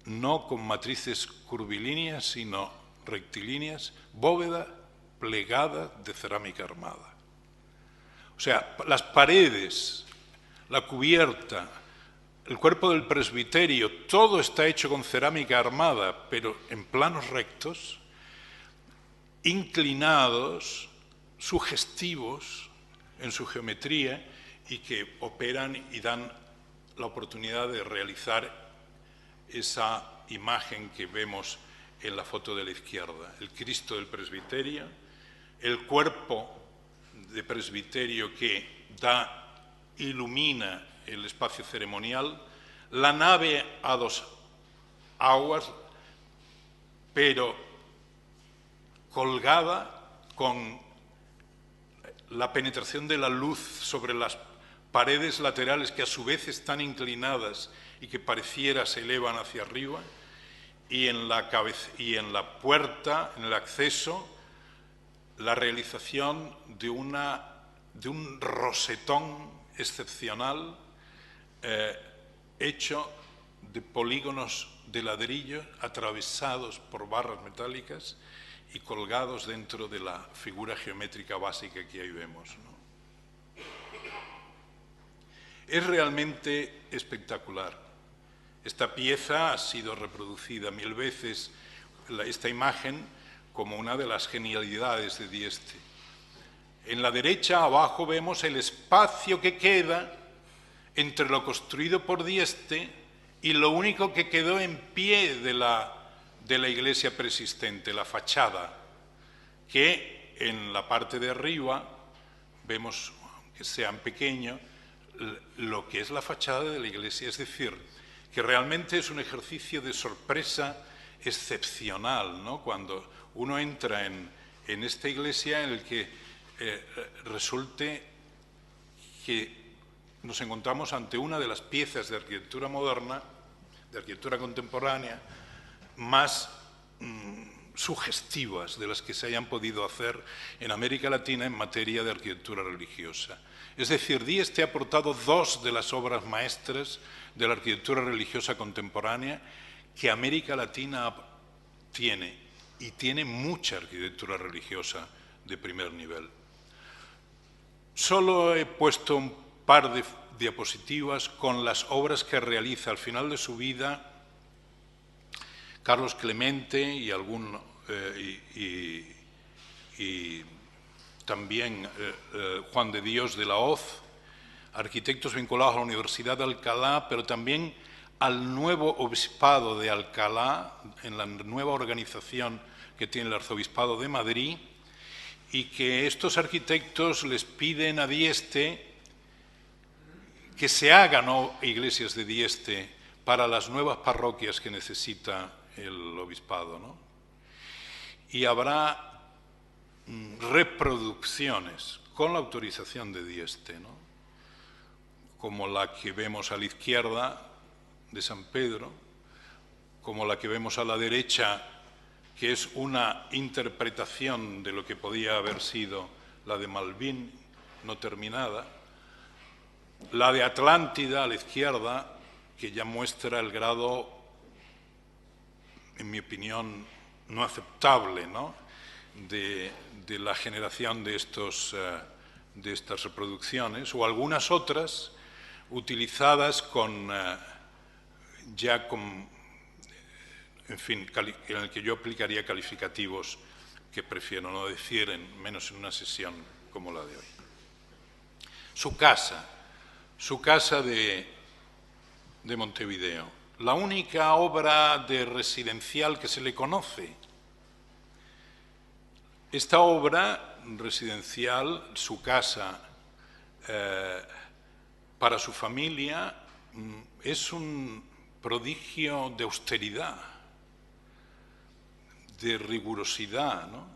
no con matrices curvilíneas, sino rectilíneas, bóveda plegada de cerámica armada. O sea, las paredes, la cubierta, el cuerpo del presbiterio, todo está hecho con cerámica armada, pero en planos rectos, inclinados, sugestivos en su geometría, y que operan y dan la oportunidad de realizar esa imagen que vemos en la foto de la izquierda: el Cristo del presbiterio, el cuerpo de presbiterio que ilumina el espacio ceremonial, la nave a dos aguas, pero colgada con la penetración de la luz sobre las paredes laterales, que a su vez están inclinadas y que pareciera se elevan hacia arriba, y en la puerta, en el acceso, la realización de un rosetón excepcional hecho de polígonos de ladrillo atravesados por barras metálicas y colgados dentro de la figura geométrica básica que ahí vemos, ¿no? Es realmente espectacular. Esta pieza ha sido reproducida 1000 veces, esta imagen, como una de las genialidades de Dieste. En la derecha, abajo, vemos el espacio que queda entre lo construido por Dieste y lo único que quedó en pie de la iglesia preexistente, la fachada, que en la parte de arriba vemos, aunque sean pequeños, lo que es la fachada de la iglesia. Es decir, que realmente es un ejercicio de sorpresa excepcional, ¿no?, cuando uno entra en esta iglesia, en el que resulte que nos encontramos ante una de las piezas de arquitectura moderna, de arquitectura contemporánea, más sugestivas de las que se hayan podido hacer en América Latina en materia de arquitectura religiosa. Es decir, Dieste ha aportado 2 de las obras maestras de la arquitectura religiosa contemporánea que América Latina tiene, y tiene mucha arquitectura religiosa de primer nivel. Solo he puesto un par de diapositivas con las obras que realiza al final de su vida Carlos Clemente y también Juan de Dios de la Hoz, arquitectos vinculados a la Universidad de Alcalá, pero también al nuevo obispado de Alcalá, en la nueva organización que tiene el Arzobispado de Madrid, y que estos arquitectos les piden a Dieste que se hagan iglesias de Dieste para las nuevas parroquias que necesita el obispado, ¿no? Y habrá reproducciones con la autorización de Dieste, ¿no? Como la que vemos a la izquierda de San Pedro, como la que vemos a la derecha, que es una interpretación de lo que podía haber sido la de Malvín, no terminada, la de Atlántida a la izquierda, que ya muestra el grado, en mi opinión, no aceptable, ¿no?, de la generación de estas reproducciones, o algunas otras utilizadas en fin, en el que yo aplicaría calificativos que prefiero no decir, menos en una sesión como la de hoy. Su casa de Montevideo, la única obra de residencial que se le conoce. Esta obra residencial, su casa para su familia, es un prodigio de austeridad, de rigurosidad, ¿no?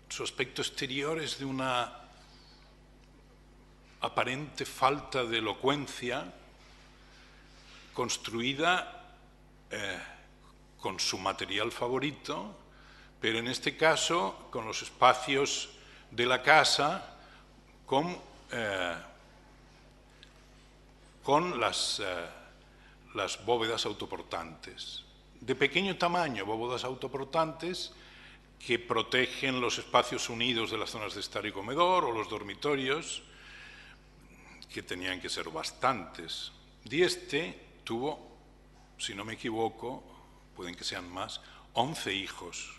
Su aspecto exterior es de una aparente falta de elocuencia, construida con su material favorito, pero en este caso con los espacios de la casa, con las bóvedas autoportantes. De pequeño tamaño, bóvedas autoportantes que protegen los espacios unidos de las zonas de estar y comedor o los dormitorios, que tenían que ser bastantes. Dieste tuvo, si no me equivoco, pueden que sean más, 11 hijos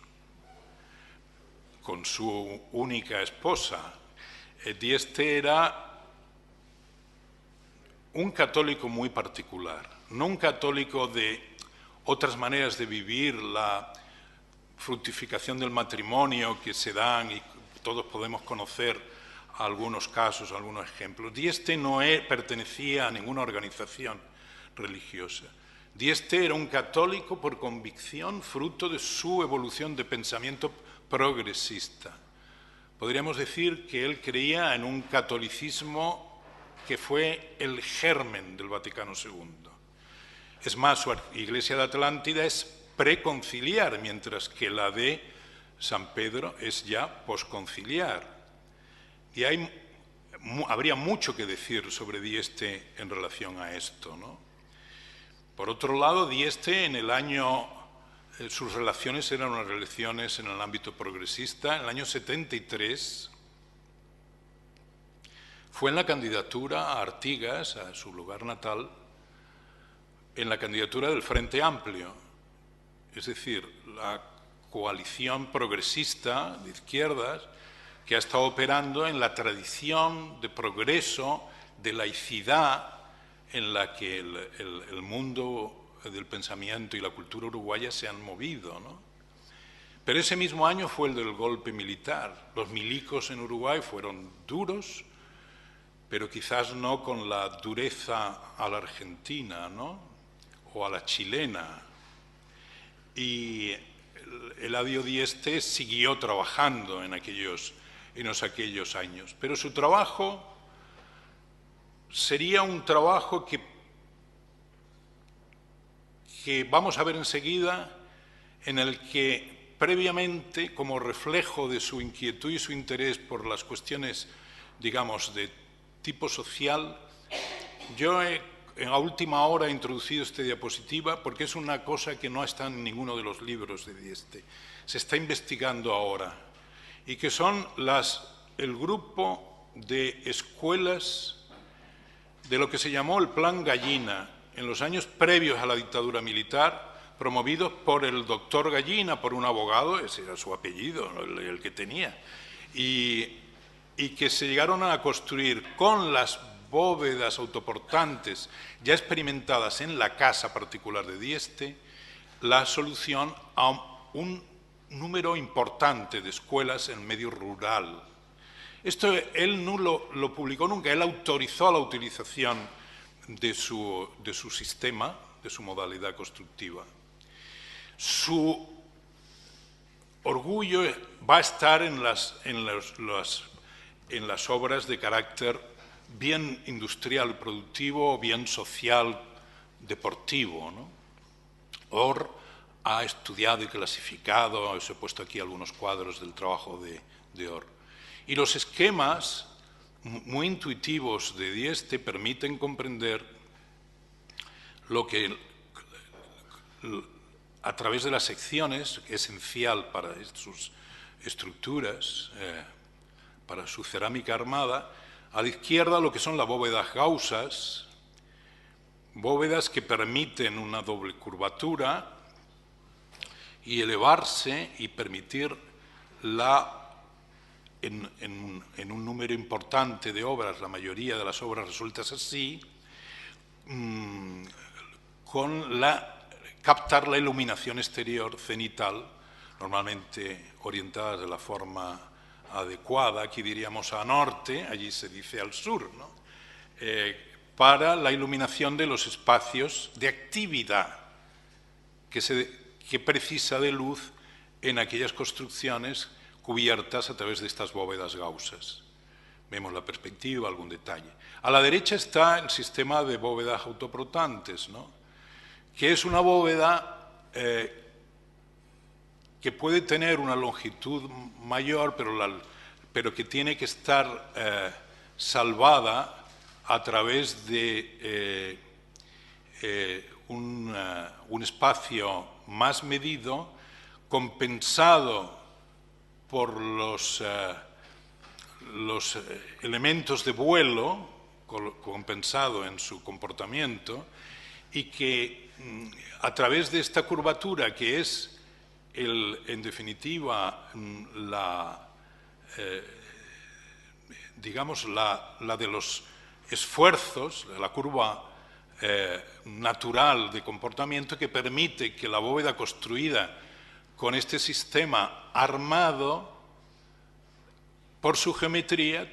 con su única esposa. Dieste era un católico muy particular, no un católico de otras maneras de vivir la fructificación del matrimonio que se dan y todos podemos conocer algunos casos, algunos ejemplos. Dieste no pertenecía a ninguna organización religiosa. Dieste era un católico por convicción, fruto de su evolución de pensamiento progresista. Podríamos decir que él creía en un catolicismo que fue el germen del Vaticano II. Es más, su iglesia de Atlántida es preconciliar, mientras que la de San Pedro es ya posconciliar. Y habría mucho que decir sobre Dieste en relación a esto, ¿no? Por otro lado, Dieste sus relaciones eran unas relaciones en el ámbito progresista. En el año 73 fue en la candidatura a Artigas, a su lugar natal, en la candidatura del Frente Amplio, es decir, la coalición progresista de izquierdas que ha estado operando en la tradición de progreso, de laicidad en la que el mundo del pensamiento y la cultura uruguaya se han movido, ¿no? Pero ese mismo año fue el del golpe militar. Los milicos en Uruguay fueron duros, pero quizás no con la dureza a la argentina, ¿no?, o a la chilena. Y Eladio Dieste siguió trabajando en aquellos años, pero su trabajo sería un trabajo que vamos a ver enseguida, en el que previamente, como reflejo de su inquietud y su interés por las cuestiones, digamos, de tipo social, yo a última hora he introducido esta diapositiva porque es una cosa que no está en ninguno de los libros de Dieste. Se está investigando ahora, y que son el grupo de escuelas de lo que se llamó el Plan Gallina en los años previos a la dictadura militar, promovidos por el doctor Gallina, por un abogado, ese era su apellido, el que tenía, y que se llegaron a construir con las bóvedas autoportantes ya experimentadas en la casa particular de Dieste, la solución a un número importante de escuelas en medio rural. Esto él no lo publicó nunca, él autorizó la utilización de su sistema, de su modalidad constructiva. Su orgullo va a estar en las obras de carácter bien industrial productivo o bien social deportivo, ¿no? Orr ha estudiado y clasificado, os he puesto aquí algunos cuadros del trabajo de Orr. Y los esquemas muy intuitivos de Dieste permiten comprender lo que, a través de las secciones, esencial para sus estructuras, para su cerámica armada, a la izquierda lo que son las bóvedas gausas, bóvedas que permiten una doble curvatura y elevarse y permitir en un número importante de obras, la mayoría de las obras resueltas así, captar la iluminación exterior cenital, normalmente orientada de la forma adecuada, aquí diríamos a norte, allí se dice al sur, ¿no? Para la iluminación de los espacios de actividad que precisa de luz en aquellas construcciones cubiertas a través de estas bóvedas gausas. Vemos la perspectiva, algún detalle. A la derecha está el sistema de bóvedas autoportantes, ¿no? Que es una bóveda que puede tener una longitud mayor, pero que tiene que estar salvada a través de un espacio más medido, compensado por los elementos de vuelo, compensado en su comportamiento, y que a través de esta curvatura, que es, en definitiva, digamos, la de los esfuerzos, la curva natural de comportamiento que permite que la bóveda construida con este sistema armado, por su geometría,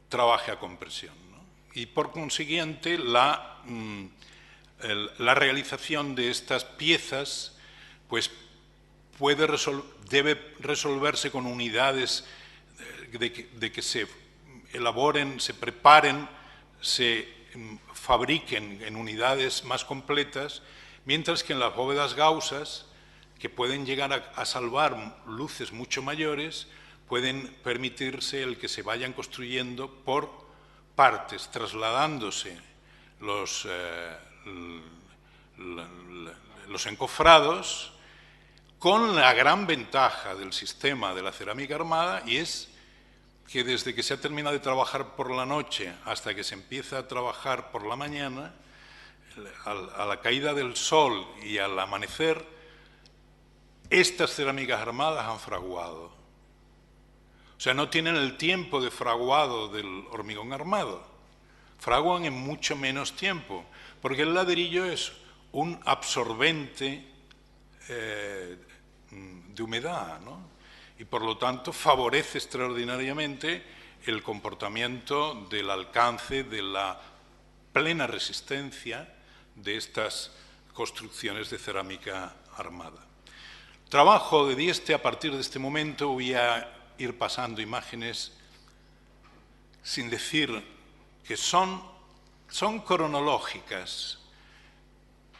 trabaje a compresión, ¿no? Y por consiguiente la realización de estas piezas pues debe resolverse con unidades de que se elaboren, se preparen, se fabriquen en unidades más completas, mientras que en las bóvedas gausas, que pueden llegar a salvar luces mucho mayores, pueden permitirse el que se vayan construyendo por partes, trasladándose los encofrados, con la gran ventaja del sistema de la cerámica armada, y es que desde que se ha terminado de trabajar por la noche hasta que se empieza a trabajar por la mañana, a la caída del sol y al amanecer, estas cerámicas armadas han fraguado. O sea, no tienen el tiempo de fraguado del hormigón armado. Fraguan en mucho menos tiempo, porque el ladrillo es un absorbente de humedad, ¿no? Y por lo tanto favorece extraordinariamente el comportamiento del alcance de la plena resistencia de estas construcciones de cerámica armada. Trabajo de Dieste. A partir de este momento voy a ir pasando imágenes sin decir que son cronológicas,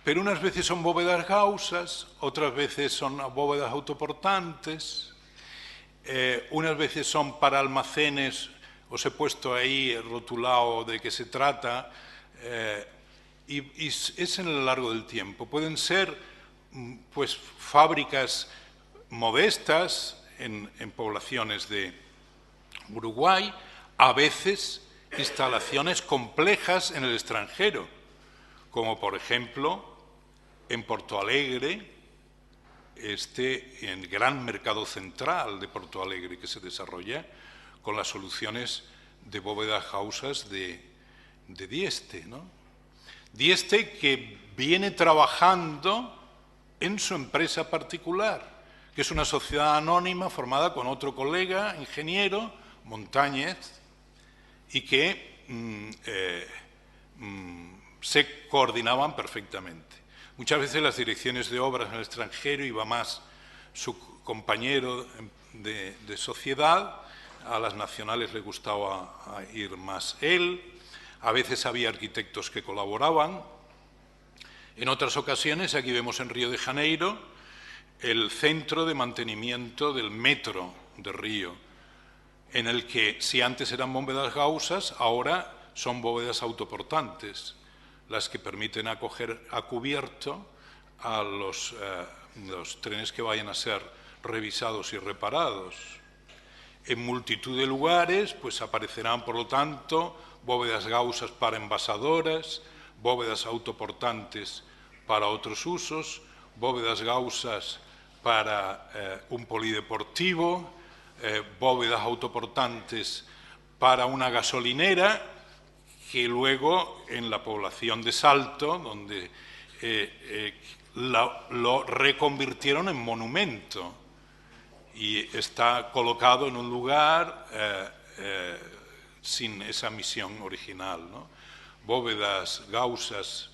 pero unas veces son bóvedas gausas, otras veces son bóvedas autoportantes, unas veces son para almacenes. Os he puesto ahí rotulado de qué se trata, y es en lo largo del tiempo. Pueden ser pues fábricas modestas en poblaciones de Uruguay, a veces instalaciones complejas en el extranjero, como por ejemplo en Porto Alegre, en el gran mercado central de Porto Alegre, que se desarrolla con las soluciones de bóvedas gausas de Dieste, ¿no? Dieste, que viene trabajando en su empresa particular, que es una sociedad anónima formada con otro colega, ingeniero, Montañez, y que se coordinaban perfectamente. Muchas veces las direcciones de obras en el extranjero iba más su compañero de sociedad, a las nacionales le gustaba ir más él, a veces había arquitectos que colaboraban. En otras ocasiones, aquí vemos en Río de Janeiro, el centro de mantenimiento del metro de Río, en el que si antes eran bóvedas gausas, ahora son bóvedas autoportantes, las que permiten acoger a cubierto a los trenes que vayan a ser revisados y reparados. En multitud de lugares pues aparecerán, por lo tanto, bóvedas gausas para envasadoras, bóvedas autoportantes para otros usos, bóvedas gausas para un polideportivo, bóvedas autoportantes para una gasolinera, que luego en la población de Salto, donde lo reconvirtieron en monumento y está colocado en un lugar sin esa misión original, ¿no? Bóvedas gausas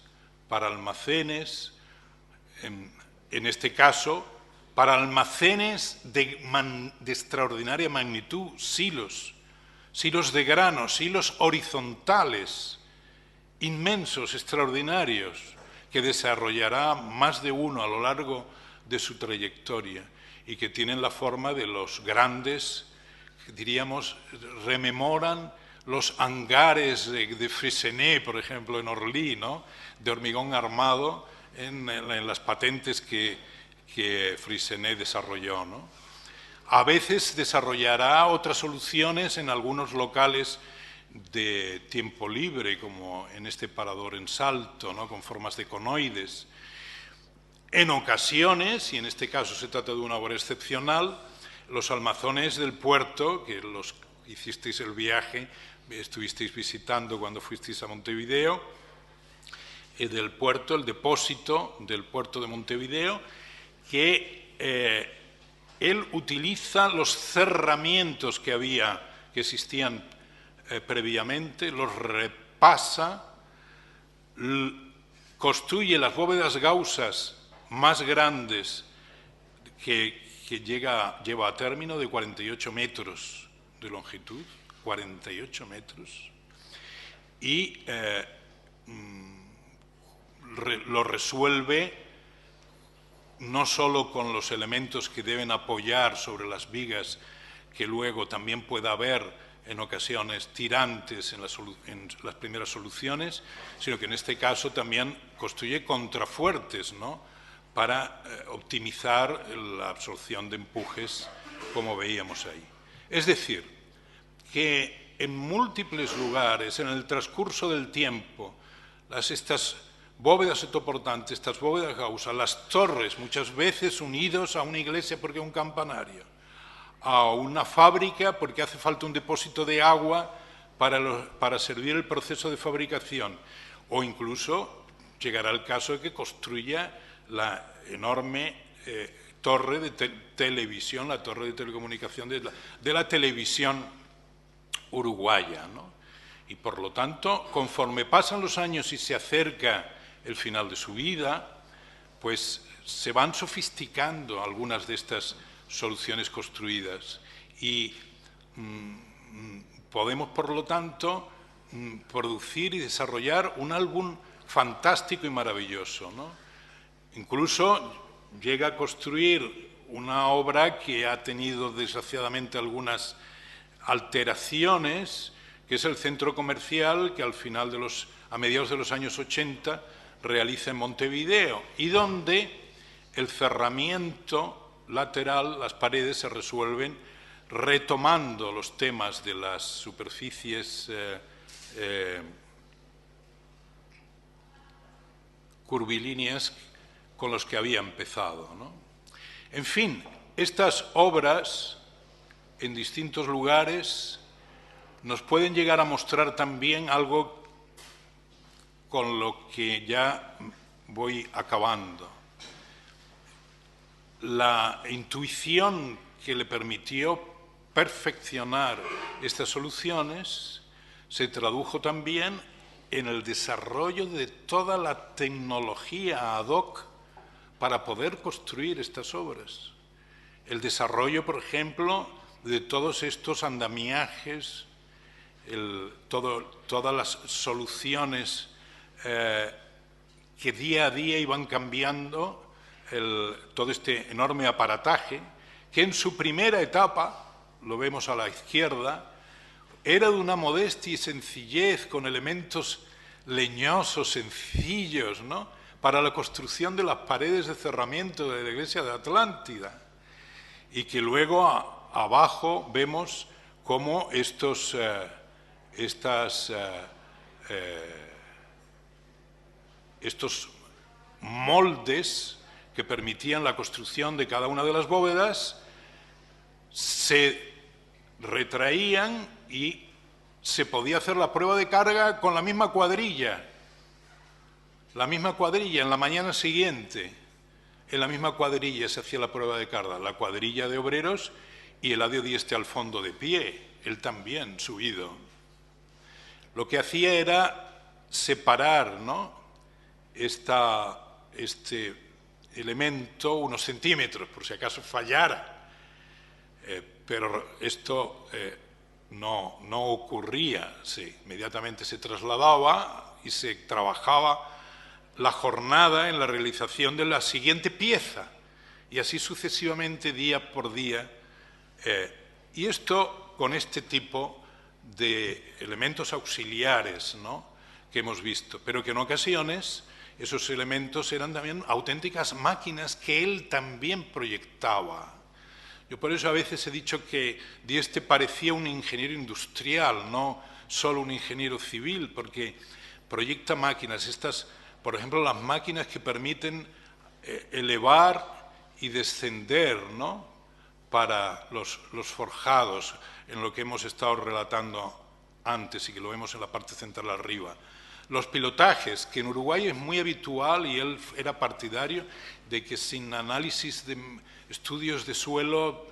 para almacenes, en este caso para almacenes de extraordinaria magnitud, silos de grano, silos horizontales, inmensos, extraordinarios, que desarrollará más de uno a lo largo de su trayectoria y que tienen la forma de los grandes, diríamos, rememoran los hangares de Freycinet, por ejemplo, en Orly, ¿no?, de hormigón armado en las patentes que Freycinet desarrolló, ¿no? A veces desarrollará otras soluciones en algunos locales de tiempo libre, como en este parador en Salto, ¿no?, con formas de conoides. En ocasiones, y en este caso se trata de una obra excepcional, los almacenes del puerto, que los hicisteis el viaje, estuvisteis visitando cuando fuisteis a Montevideo, del puerto, el depósito del puerto de Montevideo, que él utiliza los cerramientos que existían previamente, los repasa, construye las bóvedas gausas más grandes que lleva a término de 48 metros de longitud, 48 metros, y lo resuelve no solo con los elementos que deben apoyar sobre las vigas, que luego también pueda haber en ocasiones tirantes en las primeras soluciones, sino que en este caso también construye contrafuertes, ¿no?, para optimizar la absorción de empujes, como veíamos ahí. Es decir, que en múltiples lugares, en el transcurso del tiempo, estas bóvedas autoportantes, estas bóvedas gausas, las torres, muchas veces unidos a una iglesia porque hay un campanario, a una fábrica porque hace falta un depósito de agua para servir el proceso de fabricación, o incluso llegará el caso de que construya la enorme torre de televisión, la torre de telecomunicación de la televisión uruguaya, ¿no? Y por lo tanto, conforme pasan los años y se acerca el final de su vida, pues se van sofisticando algunas de estas soluciones construidas y podemos, por lo tanto, producir y desarrollar un álbum fantástico y maravilloso, ¿no? Incluso llega a construir una obra que ha tenido desgraciadamente algunas alteraciones, que es el centro comercial que a mediados de los años 80 realiza en Montevideo, y donde el cerramiento lateral, las paredes se resuelven retomando los temas de las superficies curvilíneas con los que había empezado, ¿no? En fin, estas obras en distintos lugares nos pueden llegar a mostrar también algo con lo que ya voy acabando. la intuición que le permitió perfeccionar estas soluciones se tradujo también en el desarrollo de toda la tecnología ad hoc para poder construir estas obras. El desarrollo, por ejemplo, de todos estos andamiajes, todas las soluciones que día a día iban cambiando, todo este enorme aparataje, que en su primera etapa, lo vemos a la izquierda, era de una modestia y sencillez con elementos leñosos, sencillos, ¿no?, para la construcción de las paredes de cerramiento de la iglesia de Atlántida, y que luego abajo vemos cómo estos moldes que permitían la construcción de cada una de las bóvedas se retraían y se podía hacer la prueba de carga con la misma cuadrilla. En la mañana siguiente, en la misma cuadrilla se hacía la prueba de carga, la cuadrilla de obreros y Eladio Dieste al fondo de pie, él también subido. Lo que hacía era separar, ¿no?, este elemento unos centímetros, por si acaso fallara, pero esto no ocurría, inmediatamente se trasladaba y se trabajaba la jornada en la realización de la siguiente pieza, y así sucesivamente día por día, y esto con este tipo de elementos auxiliares, ¿no?, que hemos visto, pero que en ocasiones esos elementos eran también auténticas máquinas que él también proyectaba. Yo por eso a veces he dicho que Dieste parecía un ingeniero industrial, no solo un ingeniero civil, porque proyecta máquinas, por ejemplo, las máquinas que permiten elevar y descender, ¿no?, para los forjados, en lo que hemos estado relatando antes y que lo vemos en la parte central arriba. Los pilotajes, que en Uruguay es muy habitual, y él era partidario de que sin análisis de estudios de suelo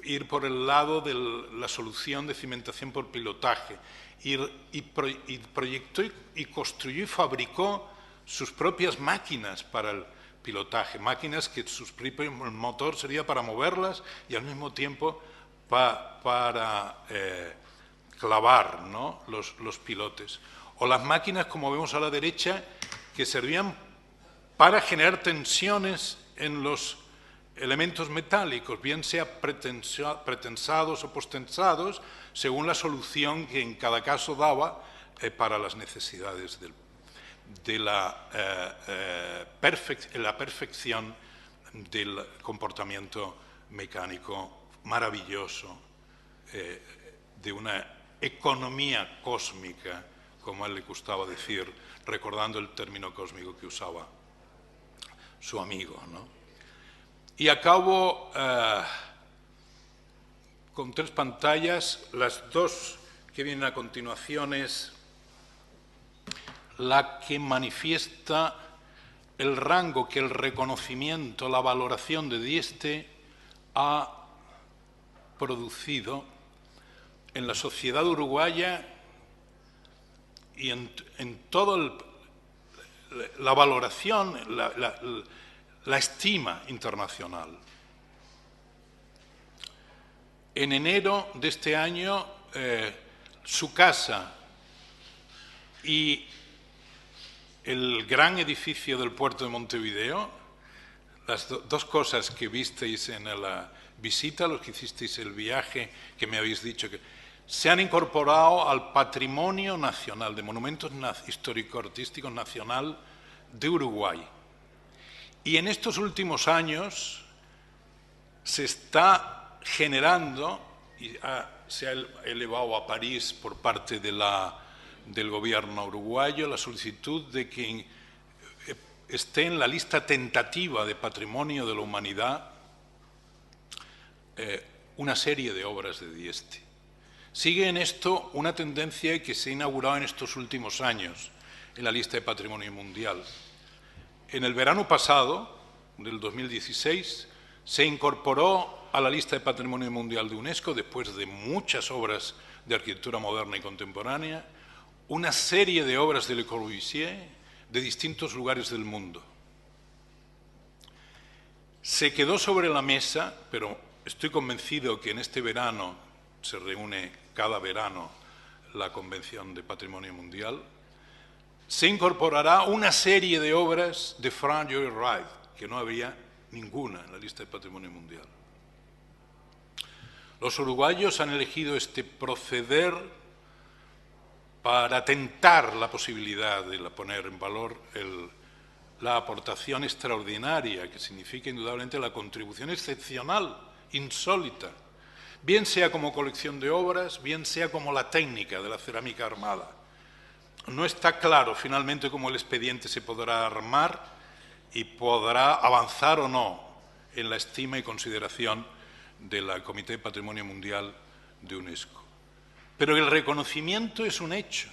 ir por el lado de la solución de cimentación por pilotaje. Y proyectó y construyó y fabricó sus propias máquinas para el pilotaje, máquinas que el motor sería para moverlas y al mismo tiempo para clavar, ¿no?, los pilotes. O las máquinas, como vemos a la derecha, que servían para generar tensiones en los elementos metálicos, bien sea pretensados o posttensados, según la solución que en cada caso daba para las necesidades de la perfección del comportamiento mecánico maravilloso, de una economía cósmica, como a él le gustaba decir, recordando el término cósmico que usaba su amigo, ¿no? Y acabo con 3 pantallas. Las 2 que vienen a continuación es la que manifiesta el rango que el reconocimiento, la valoración de Dieste ha producido en la sociedad uruguaya y en toda la valoración, la estima internacional. En enero de este año, su casa y el gran edificio del puerto de Montevideo, las 2 cosas que visteis en la visita, los que hicisteis el viaje, que me habéis dicho que se han incorporado al patrimonio nacional de monumentos histórico-artísticos nacional de Uruguay. Y en estos últimos años se está generando, y se ha elevado a París por parte del gobierno uruguayo, la solicitud de que esté en la lista tentativa de Patrimonio de la Humanidad una serie de obras de Dieste. Sigue en esto una tendencia que se ha inaugurado en estos últimos años en la lista de Patrimonio Mundial. En el verano pasado, del 2016 se incorporó a la lista de Patrimonio Mundial de UNESCO, después de muchas obras de arquitectura moderna y contemporánea, una serie de obras de Le Corbusier de distintos lugares del mundo. Se quedó sobre la mesa, pero estoy convencido que en este verano se reúne cada verano la Convención de Patrimonio Mundial, se incorporará una serie de obras de Frank Lloyd Wright, que no había ninguna en la lista de Patrimonio Mundial. Los uruguayos han elegido este proceder para tentar la posibilidad de poner en valor la aportación extraordinaria, que significa indudablemente la contribución excepcional, insólita, bien sea como colección de obras, bien sea como la técnica de la cerámica armada. No está claro finalmente cómo el expediente se podrá armar y podrá avanzar o no en la estima y consideración del Comité de Patrimonio Mundial de UNESCO. Pero el reconocimiento es un hecho.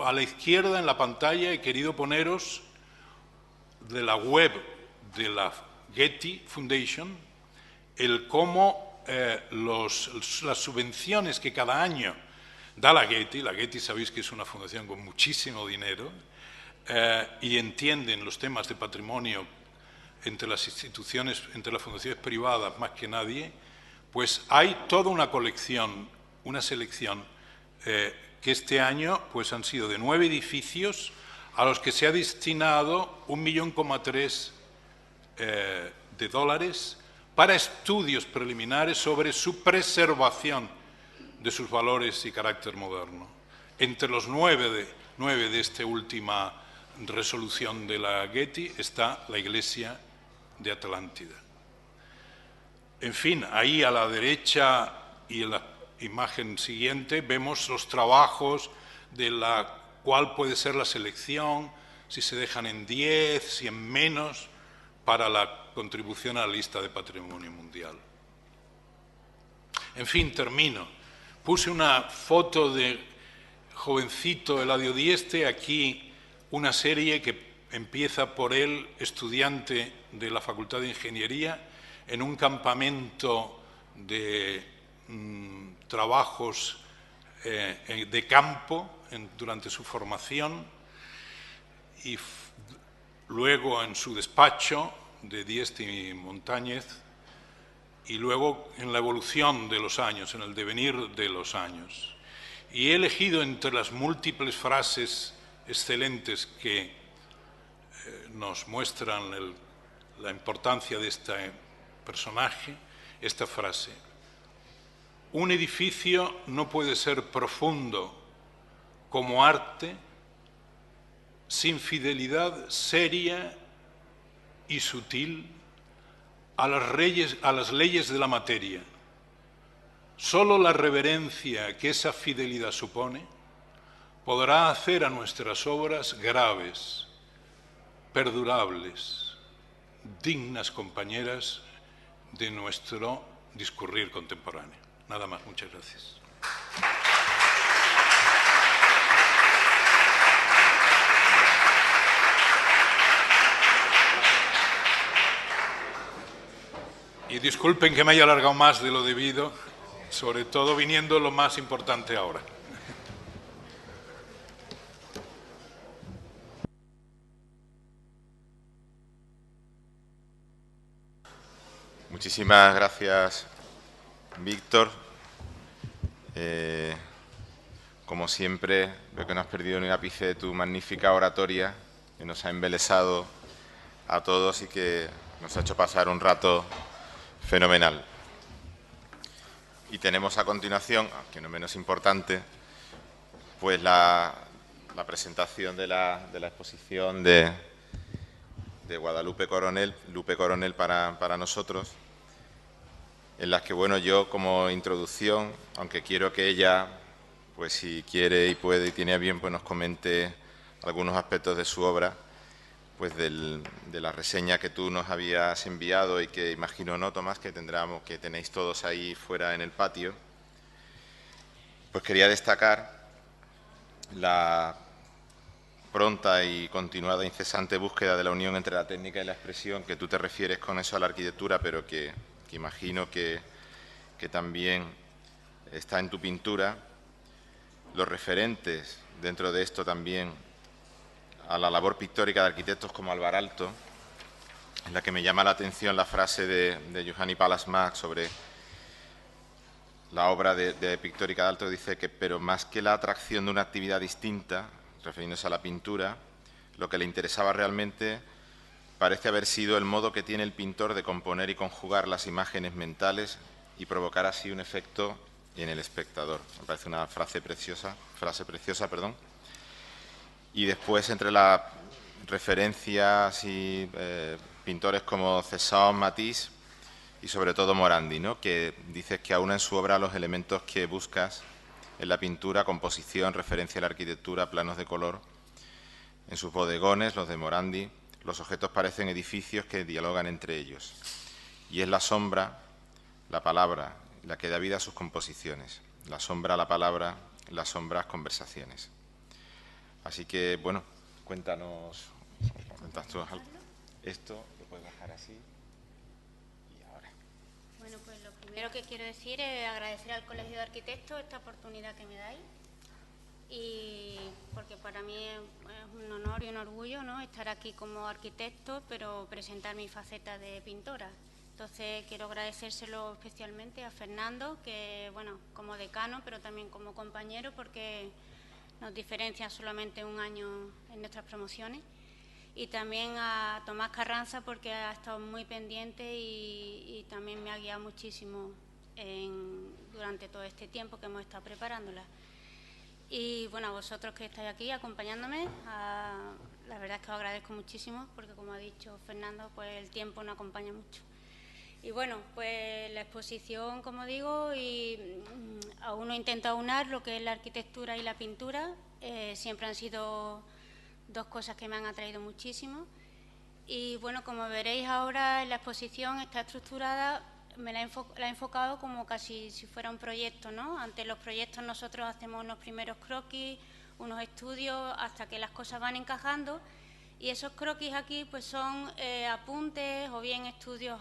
A la izquierda en la pantalla he querido poneros de la web de la Getty Foundation el cómo las subvenciones que cada año da la Getty sabéis que es una fundación con muchísimo dinero y entienden los temas de patrimonio entre las instituciones, entre las fundaciones privadas más que nadie, pues hay toda una colección, una selección que este año pues han sido de 9 edificios a los que se ha destinado 1,3 millones de dólares para estudios preliminares sobre su preservación de sus valores y carácter moderno. Entre los 9 de esta última resolución de la Getty está la iglesia de Atlántida. En fin, ahí a la derecha y en la imagen siguiente vemos los trabajos de la cuál puede ser la selección, si se dejan en 10, si en menos, para la contribución a la lista de Patrimonio Mundial. En fin, termino. Puse una foto de jovencito Eladio Dieste, aquí una serie que empieza por él, estudiante de la Facultad de Ingeniería, en un campamento de trabajos de campo durante su formación y luego en su despacho de Dieste y Montañez y luego en la evolución de los años, en el devenir de los años. Y he elegido entre las múltiples frases excelentes que nos muestran la importancia de este personaje, esta frase: un edificio no puede ser profundo como arte sin fidelidad seria y sutil a las leyes de la materia. Solo la reverencia que esa fidelidad supone podrá hacer a nuestras obras graves, perdurables, dignas compañeras de nuestro discurrir contemporáneo. Nada más, muchas gracias. Y disculpen que me haya alargado más de lo debido, sobre todo viniendo lo más importante ahora. Muchísimas gracias, Víctor. Como siempre, veo que no has perdido ni un ápice de tu magnífica oratoria, que nos ha embelesado a todos y que nos ha hecho pasar un rato fenomenal. Y tenemos a continuación, aunque no menos importante, pues la presentación de la exposición de Guadalupe Coronel para nosotros, en las que, bueno, yo como introducción, aunque quiero que ella, pues si quiere y puede y tiene a bien, pues nos comente algunos aspectos de su obra, pues de la reseña que tú nos habías enviado y que imagino, ¿no, Tomás?, que tenéis todos ahí fuera en el patio. Pues quería destacar pronta y continuada, incesante búsqueda de la unión entre la técnica y la expresión, que tú te refieres con eso a la arquitectura, pero que imagino que también está en tu pintura. Los referentes dentro de esto también a la labor pictórica de arquitectos como Alvar Aalto, en la que me llama la atención la frase de Juhani Pallasmaa sobre la obra de pictórica de Aalto. Dice que, pero más que la atracción de una actividad distinta, refiriéndose a la pintura, lo que le interesaba realmente parece haber sido el modo que tiene el pintor de componer y conjugar las imágenes mentales y provocar así un efecto en el espectador. Me parece una frase preciosa, Y después, entre las referencias y pintores como Cézanne, Matisse y sobre todo Morandi, ¿no?, que dices que aúna en su obra los elementos que buscas en la pintura: composición, referencia a la arquitectura, planos de color. En sus bodegones, los de Morandi, los objetos parecen edificios que dialogan entre ellos. Y es la sombra, la palabra, la que da vida a sus composiciones. La sombra, la palabra, las sombras, conversaciones. Así que, bueno, cuéntanos tú algo. Esto lo puedes bajar así. Y ahora. Bueno, pues lo primero que quiero decir es agradecer al Colegio de Arquitectos esta oportunidad que me dais, y porque para mí es un honor y un orgullo, ¿no?, estar aquí como arquitecto, pero presentar mi faceta de pintora. Entonces quiero agradecérselo especialmente a Fernando, que, bueno, como decano, pero también como compañero, porque nos diferencian solamente un año en nuestras promociones, y también a Tomás Carranza, porque ha estado muy pendiente y también me ha guiado muchísimo durante todo este tiempo que hemos estado preparándola. Y bueno, a vosotros que estáis aquí acompañándome, la verdad es que os agradezco muchísimo, porque como ha dicho Fernando, pues el tiempo nos acompaña mucho. Y bueno, pues la exposición, como digo, y aún no intenta aunar lo que es la arquitectura y la pintura. Siempre han sido dos cosas que me han atraído muchísimo. Y bueno, como veréis ahora, la exposición está estructurada, la he enfocado como casi si fuera un proyecto, ¿no? Ante los proyectos nosotros hacemos unos primeros croquis, unos estudios, hasta que las cosas van encajando. Y esos croquis aquí pues son apuntes o bien estudios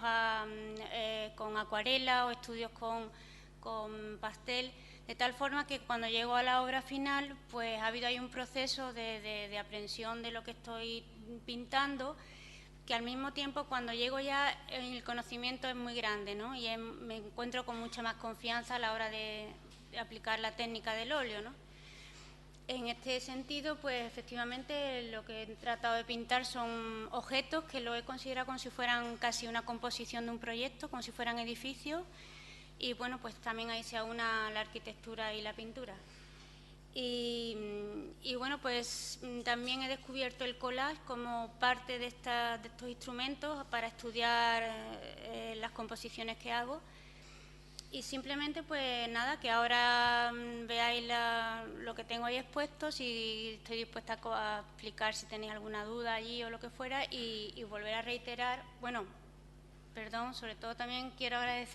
con acuarela o estudios con pastel, de tal forma que cuando llego a la obra final pues ha habido ahí un proceso de aprehensión de lo que estoy pintando, que al mismo tiempo cuando llego ya el conocimiento es muy grande, ¿no?, y me encuentro con mucha más confianza a la hora de aplicar la técnica del óleo, ¿no? En este sentido, pues efectivamente lo que he tratado de pintar son objetos que lo he considerado como si fueran casi una composición de un proyecto, como si fueran edificios, y bueno, pues también ahí se aúna la arquitectura y la pintura. Y bueno, pues también he descubierto el collage como parte de estos instrumentos para estudiar las composiciones que hago. Y simplemente, pues nada, que ahora veáis lo que tengo ahí expuesto, si estoy dispuesta a explicar si tenéis alguna duda allí o lo que fuera, y volver a reiterar, bueno, perdón, sobre todo también quiero agradecer